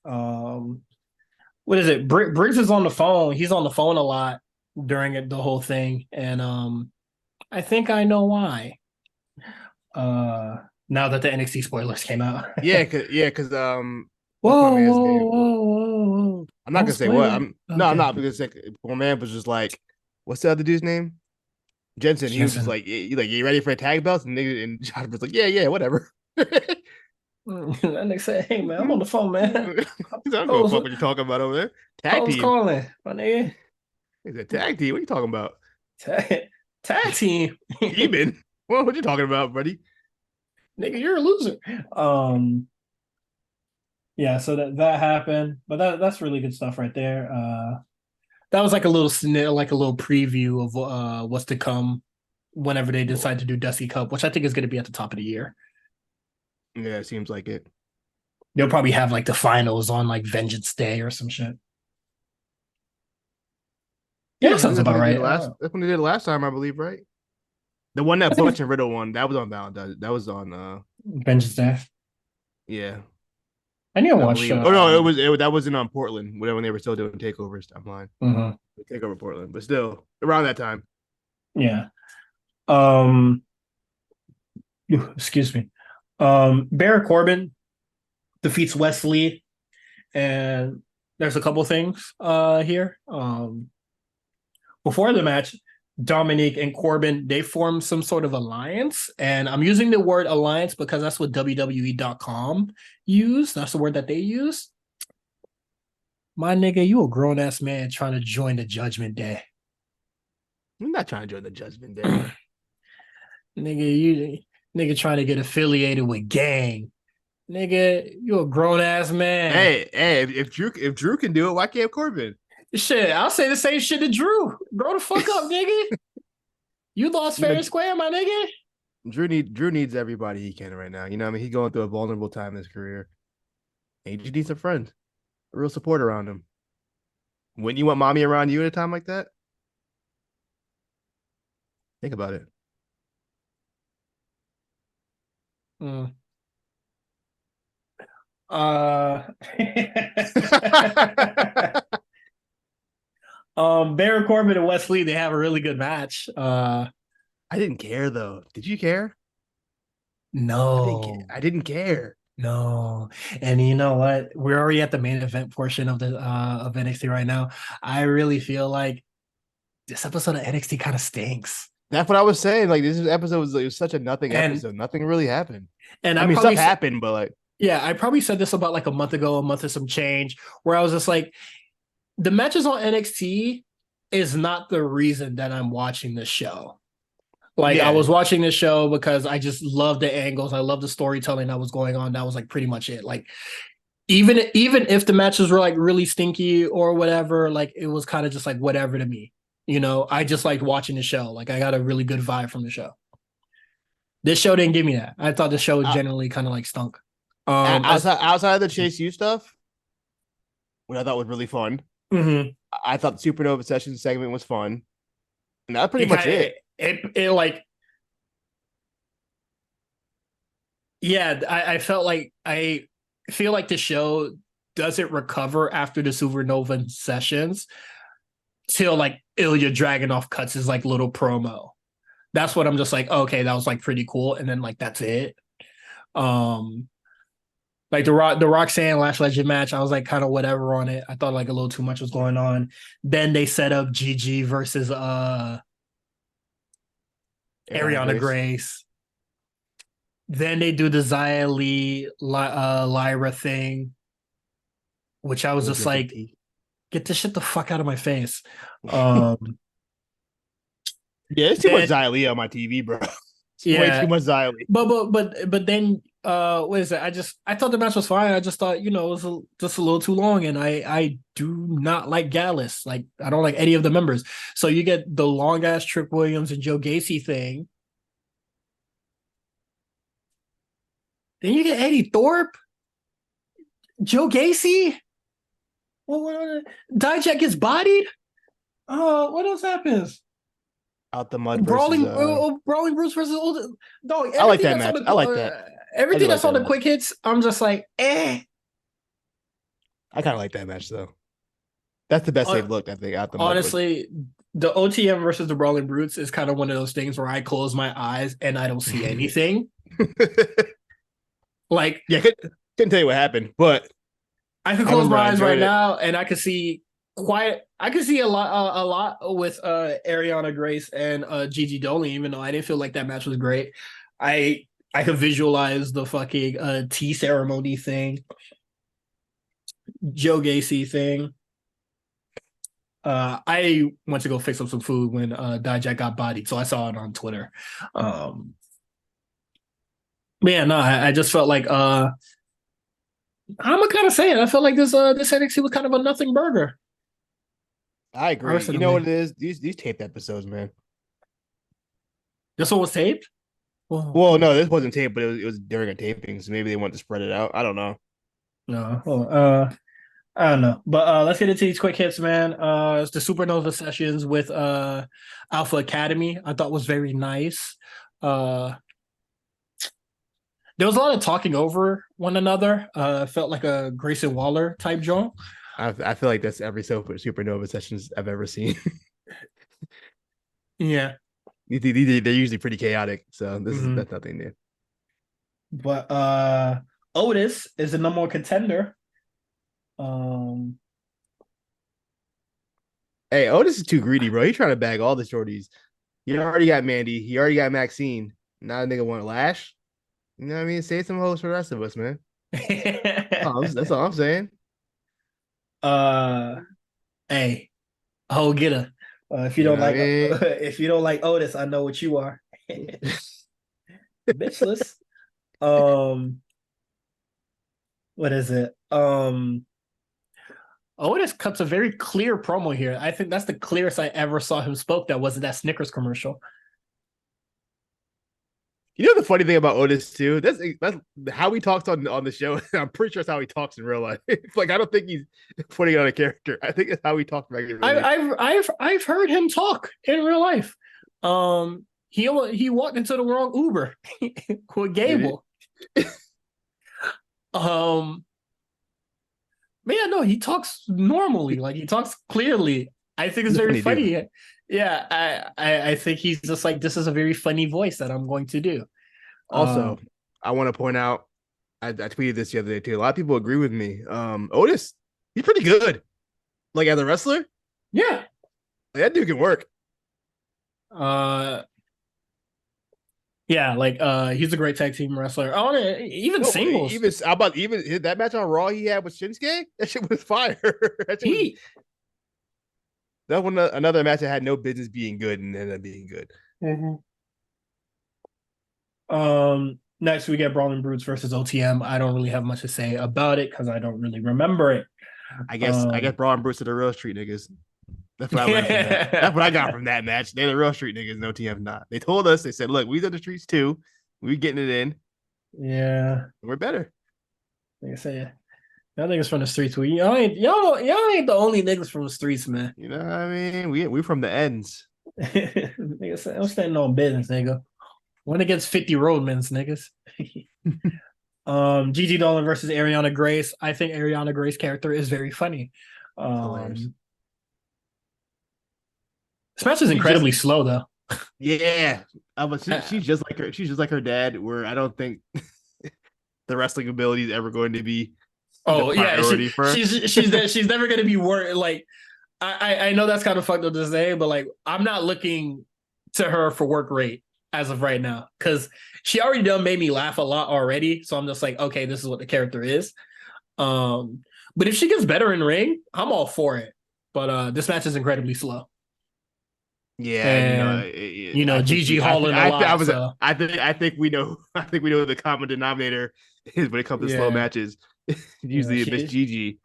What is it? Briggs is on the phone. He's on the phone a lot during the whole thing, and I think I know why. Now that the NXT spoilers came out. because whoa. I'm not gonna say what. I'm not because one man was just like, what's the other dude's name? Jensen. He was just like, you ready for a tag belt? And Josh was like, yeah, whatever. That nigga said, hey man, I'm on the phone, man. I don't know what you're talking about over there. Tag team. Calling, my nigga. He said tag team. What are you talking about? Tag team. Even. What you talking about, buddy? Nigga, you're a loser. Yeah, so that happened, but that's really good stuff right there. That was like a little preview of what's to come whenever they decide to do Dusty Cup, which I think is going to be at the top of the year. Yeah, it seems like it. They'll probably have like the finals on like Vengeance Day or some shit. Yeah, that sounds about right. That's when they did last time, I believe, right? The one that Butch and Riddle won, that was on Valentine's. That was on Vengeance Day. Yeah. I need to watch. That wasn't on Portland when they were still doing takeovers. I'm lying. Takeover Portland, but still around that time. Yeah. Excuse me. Baron Corbin defeats Wesley, and there's a couple things here. Before the match, Dominic and Corbin, they formed some sort of alliance, and I'm using the word alliance because that's what WWE.com use. That's the word that they use. My nigga, you a grown ass man trying to join the Judgment Day. I'm not trying to join the Judgment Day. Nigga trying to get affiliated with gang. Nigga, you a grown ass man. Hey, if Drew can do it, why can't Corbin? Shit, I'll say the same shit to Drew. Grow the fuck up, nigga. You lost fair and square, my nigga. Drew needs everybody he can right now. You know what I mean? He's going through a vulnerable time in his career. He just needs a friend, a real support around him. Wouldn't you want mommy around you at a time like that? Think about it. Baron Corbin and Wesley, they have a really good match. I didn't care though. Did you care? No, I didn't care. No, and you know what? We're already at the main event portion of the of NXT right now. I really feel like this episode of NXT kind of stinks. That's what I was saying. Like this episode was, it was such a nothing And episode. Nothing really happened. and I I mean, probably stuff happened, but like, yeah, I probably said this about like a month ago, a month of some change, where I was just like, the matches on NXT is not the reason that I'm watching this show. Like I yeah, was watching this show because I just love the angles. I love the storytelling that was going on. That was like pretty much it. Like even if the matches were like really stinky or whatever, like it was kind of just like whatever to me. You know, I just liked watching the show. Like I got a really good vibe from the show. This show didn't give me that. I thought the show generally kind of like stunk. outside of the Chase U stuff, what I thought was really fun. Mhm. I thought the Supernova Sessions segment was fun, and that's pretty much it. It like, yeah, I felt like I feel like the show doesn't recover after the Supernova Sessions till like Ilya Dragunov cuts his like little promo. That's what I'm just like, okay, that was like pretty cool, and then like that's it. Um, like the Roxanne Lash Legend match, I was like kind of whatever on it. I thought like a little too much was going on. Then they set up Gigi versus Ariana Grace. Then they do the Xia Li Lyra thing, which I was just like, get this shit the fuck out of my face. Yeah, it's too much Xia Li on my TV, bro. It's way too much Xia Li. But then what is it? I thought the match was fine. I just thought, it was just a little too long, and I do not like Gallus. Like I don't like any of the members. So you get the long ass Trick Williams and Joe Gacy thing. Then you get Eddie Thorpe, Joe Gacy. What Dijak gets bodied. What else happens? Out the mud. Brawling Bruce versus old dog. I like that match. I like that. Everything that's on the quick hits, I'm just like, eh. I kind of like that match though. That's the best they've looked, I think. Out the honestly, the OTM versus the Brawling Brutes is kind of one of those things where I close my eyes and I don't see anything. Like, yeah, couldn't tell you what happened, but I could close my eyes right now and I could see I could see a lot with Ariana Grace and Gigi Dolan, even though I didn't feel like that match was great. I could visualize the fucking tea ceremony thing, Joe Gacy thing. I went to go fix up some food when Dijak got bodied, so I saw it on Twitter. But yeah, no, I just felt like I'm gonna kind of say it. I felt like this NXT was kind of a nothing burger. I agree. Personally. You know what it is? These taped episodes, man. This one was taped? Well, no, this wasn't taped, but it was during a taping, so maybe they want to spread it out. I don't know. No. I don't know. But let's get into these quick hits, man. It's the Supernova sessions with Alpha Academy. I thought was very nice. There was a lot of talking over one another. Felt like a Grayson Waller type joint. I feel like that's every Supernova sessions I've ever seen. Yeah. They're usually pretty chaotic, so that's nothing new. But Otis is the number one contender. Hey, Otis is too greedy, bro. He's trying to bag all the shorties. You already got Mandy. You already got Maxine. Now a nigga want Lash. You know what I mean? Save some hoes for the rest of us, man. That's all I'm saying. Hey, get her. If you don't like if you don't like Otis, I know what you are. Bitchless. What is it? Otis cuts a very clear promo here. I think that's the clearest I ever saw him spoke. That wasn't that Snickers commercial. You know the funny thing about Otis too? That's how he talks on the show. I'm pretty sure it's how he talks in real life. Like I don't think he's putting on a character. I think it's how he talks regularly. I've heard him talk in real life. He walked into the wrong Uber with Gable. But yeah, no, he talks normally. Like he talks clearly. I think it's very funny. Dude. Yeah, I think he's just like, this is a very funny voice that I'm going to do. Also, I want to point out, I tweeted this the other day too. A lot of people agree with me. Otis, he's pretty good. Like as a wrestler, yeah, that dude can work. Uh, yeah, like he's a great tag team wrestler. Oh, even No, but singles. even how about even that match on Raw he had with Shinsuke? That shit was fire. That shit was He that one another match that had no business being good and ended up being good. Mhm. Next we get Brawling Brutes versus OTM. I don't really have much to say about it because I don't really remember it. I guess Braun and Bruce are the real street niggas. That's what I learned from that. That's what I got from that match. They're the real street niggas, no TM not. They told us, they said, look, we did the streets too. We getting it in. Yeah, We're better. like I say, y'all niggas from the streets. Y'all ain't the only niggas from the streets, man. You know what I mean? We from the ends. Nigga say, I'm standing on business, nigga. One against 50 roadmans, niggas. Gigi Dolan versus Ariana Grace. I think Ariana Grace's character is very funny. Hilarious. This match is incredibly slow though. Yeah. But she's just like her. She's just like her dad, where I don't think the wrestling ability is ever going to be Oh the yeah, priority for her. she's never gonna be worth like I know that's kind of fucked up to say, but like I'm not looking to her for work rate as of right now because she already done made me laugh a lot already. So I'm just like, okay, this is what the character is. But if she gets better in ring, I'm all for it. But this match is incredibly slow. Yeah, And I think Gigi hauling a lot. So I think we know I think we know what the common denominator is when it comes to slow yeah, matches. Usually Miss Gigi.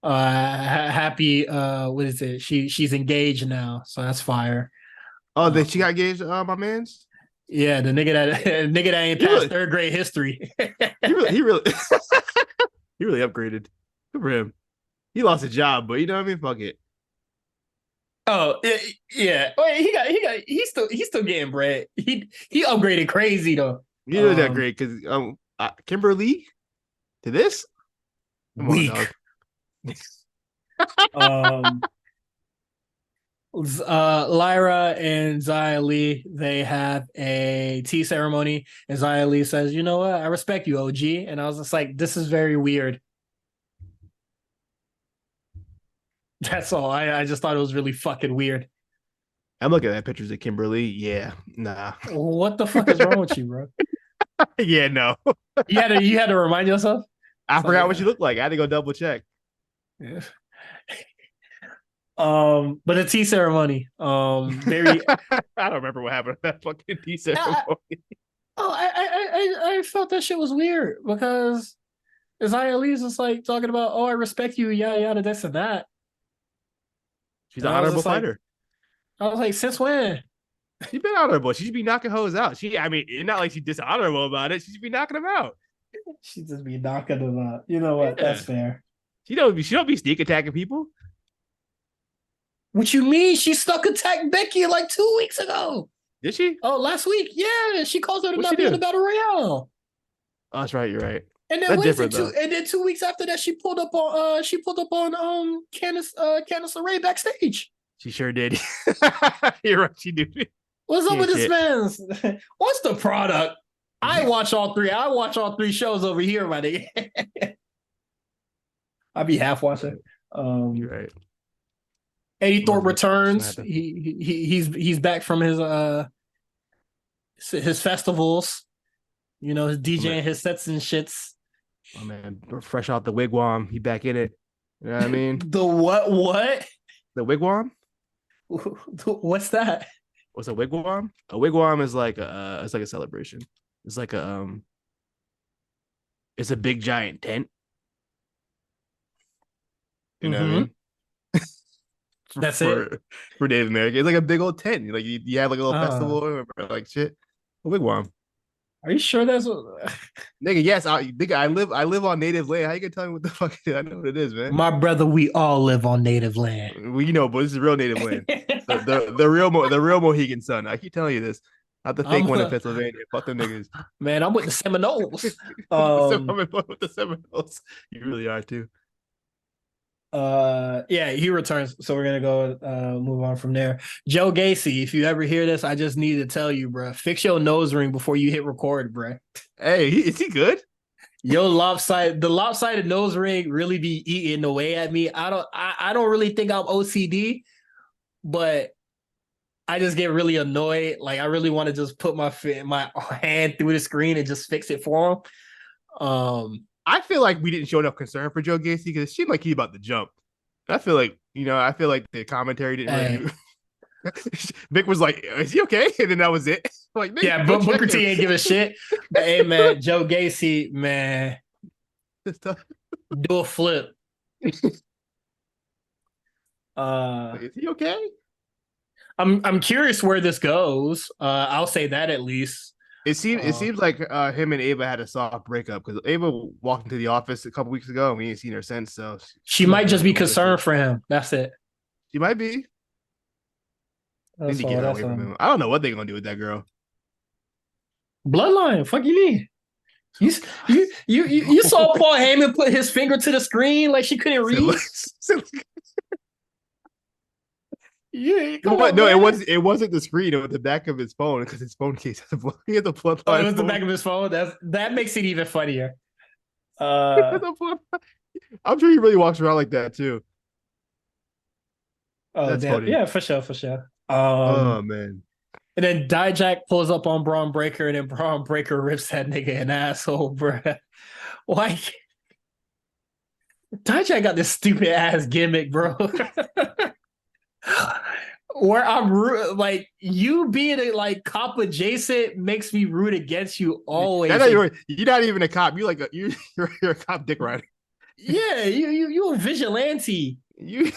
happy. What is it? She's engaged now, so that's fire. Oh, that she got engaged, my man's. Yeah, the nigga that nigga that ain't passed third grade history. he really he really upgraded. Good for him. He lost a job, but you know what I mean? Fuck it. Oh yeah. Wait, he's still getting bread. He upgraded crazy though. He did that great because Kimberly to this. Come Weak. on, Lyra and Xia Li, they have a tea ceremony, and Xia Li says, "You know what? I respect you, OG." And I was just like, "This is very weird." That's all. I just thought it was really fucking weird. I'm looking at pictures of Kimberly. Yeah, nah. What the fuck is wrong with you, bro? Yeah, no. You had to remind yourself. I forgot what she looked like. I had to go double check. Yeah. But the tea ceremony, very. I don't remember what happened at that fucking tea ceremony. I felt that shit was weird because Xia Li's just like talking about, oh, I respect you, yada yada, this and that. She's an honorable fighter. I was like, since when? She's been honorable. She should be knocking hoes out. I mean, it's not like she's dishonorable about it. She should be knocking them out. She just be knocking them out. You know what? Yeah. That's fair. She don't be sneak attacking people. What you mean? She stuck attacked Becky like 2 weeks ago. Did she? Oh, last week. Yeah, she calls her to not be in the battle royale. Oh, that's right. You're right. And then and then 2 weeks after that, she pulled up on Candice LeRae backstage. She sure did. You're right. She did. What's up with this man's? What's the product? I watch all three. I watch all three shows over here, my nigga. I'll be half watching. You're right. Eddie Thorpe returns. He's back from his festivals. You know, his DJing, his sets and shits. Oh man, fresh out the wigwam. He back in it. You know what I mean? The what? The wigwam? What's that? What's a wigwam? A wigwam is like it's like a celebration. It's like it's a big giant tent. You know what I mean? That's it for Native American. It's like a big old tent. Like you have like a little festival or like shit. A wigwam. Are you sure that's what? Nigga, yes, I live on native land. How you gonna tell me what the fuck? I know what it is, man. My brother, we all live on native land. Well, you know, but this is real native land. the real Mohegan Sun. I keep telling you this. Not the fake one in Pennsylvania. Fuck them niggas. Man, I'm with the Seminoles. I'm with the Seminoles. You really are too. Yeah, he returns, so we're gonna go move on from there. Joe Gacy, if you ever hear this, I just need to tell you, bro, fix your nose ring before you hit record, bro. Hey, is he good? The lopsided nose ring really be eating away at me. I don't really think I'm OCD, but I just get really annoyed. Like I really want to just put my hand through the screen and just fix it for him. I feel like we didn't show enough concern for Joe Gacy because it seemed like he about to jump. I feel like the commentary didn't really do. Vic was like, "Is he okay?" And then that was it. Like, yeah, but Booker T ain't give a shit. But hey, man, Joe Gacy, man, do a flip. Is he okay? I'm curious where this goes. I'll say that at least. It seems like him and Ava had a soft breakup because Ava walked into the office a couple weeks ago and we ain't seen her since. So she might just be concerned for him. That's it. She might be. Need to get her away from him. I don't know what they're gonna do with that girl. Bloodline. Fuck you mean? You saw Paul Heyman put his finger to the screen like she couldn't read. Yeah, no, it wasn't the screen. It was the back of his phone because his phone case has he had the bloodline. Oh, it was the back of his phone. That makes it even funnier. I'm sure he really walks around like that too. Oh, that's funny. Yeah, for sure. Oh man. And then Dijak pulls up on Braun Breaker, and then Braun Breaker rips that nigga an asshole, bruh. Why? Dijak got this stupid ass gimmick, bro. Where I'm like, you being like cop adjacent makes me root against you always. You're not even a cop. You're a cop dick rider. Yeah, you a vigilante. You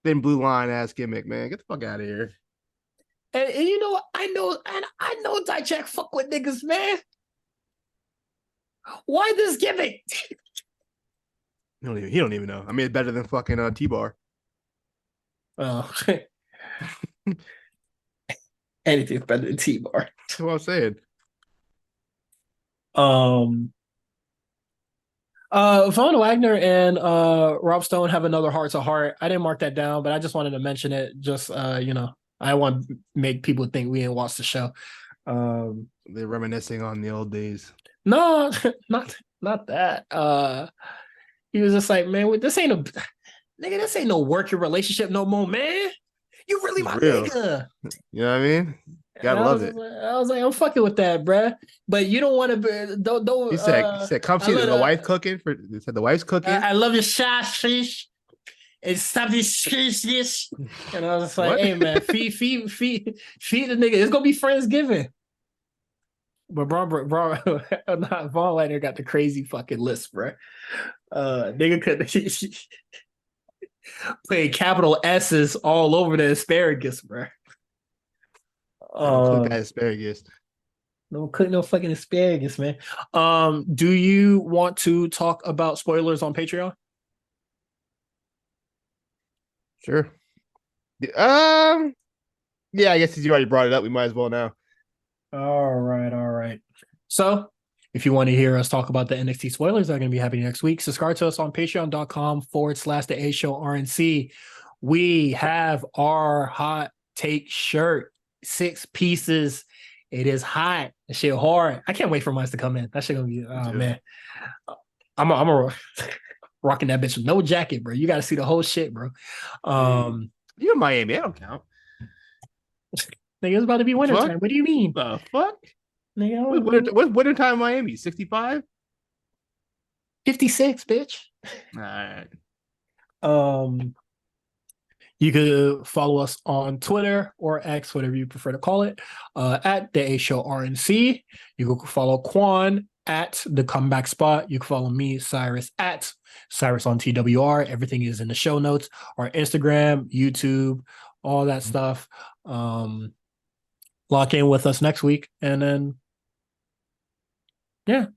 then blue line ass gimmick, man. Get the fuck out of here. And you know what? I know Dijak fuck with niggas, man. Why this gimmick? He don't even know. I mean, it's better than fucking T-Bar. Oh. Anything's better than T-Bar. That's what I'm saying. Von Wagner and Rob Stone have another heart to heart. I didn't mark that down, but I just wanted to mention it. Just I want to make people think we didn't watch the show. They're reminiscing on the old days. No, not that. He was just like, man, this ain't no working relationship no more, man. You really my nigga. You know what I mean? Gotta love it. I was like, I'm fucking with that, bruh. But you don't want to. Don't. He said, come see the wife cooking. He said the wife's cooking. I love your sausage. And stop this. And I was like, hey man, feed the nigga. It's gonna be Friendsgiving. But Von Wagner got the crazy fucking list, bro. Nigga could play capital S's all over the asparagus, bro. Cook that asparagus. Don't cook no fucking asparagus, man. Do you want to talk about spoilers on Patreon? Sure. Yeah, I guess since you already brought it up, we might as well now. All right. So, if you want to hear us talk about the NXT spoilers that are going to be happening next week, subscribe to us on patreon.com/the A Show RNC. We have our hot take shirt, 6 pieces. It is hot. That shit hard. I can't wait for mine to come in. That shit gonna be, man. I'm a rocking that bitch with no jacket, bro. You got to see the whole shit, bro. You're in Miami. I don't count. Nigga, it's about to be wintertime. What do you mean? The fuck? Nigga, what's wintertime in Miami? 65? 56, bitch. All right. You could follow us on Twitter or X, whatever you prefer to call it, at the A Show RNC. You can follow Quan at the Comeback Spot. You can follow me, Cyrus, at Cyrus on TWR. Everything is in the show notes. Our Instagram, YouTube, all that stuff. Lock in with us next week, and then yeah,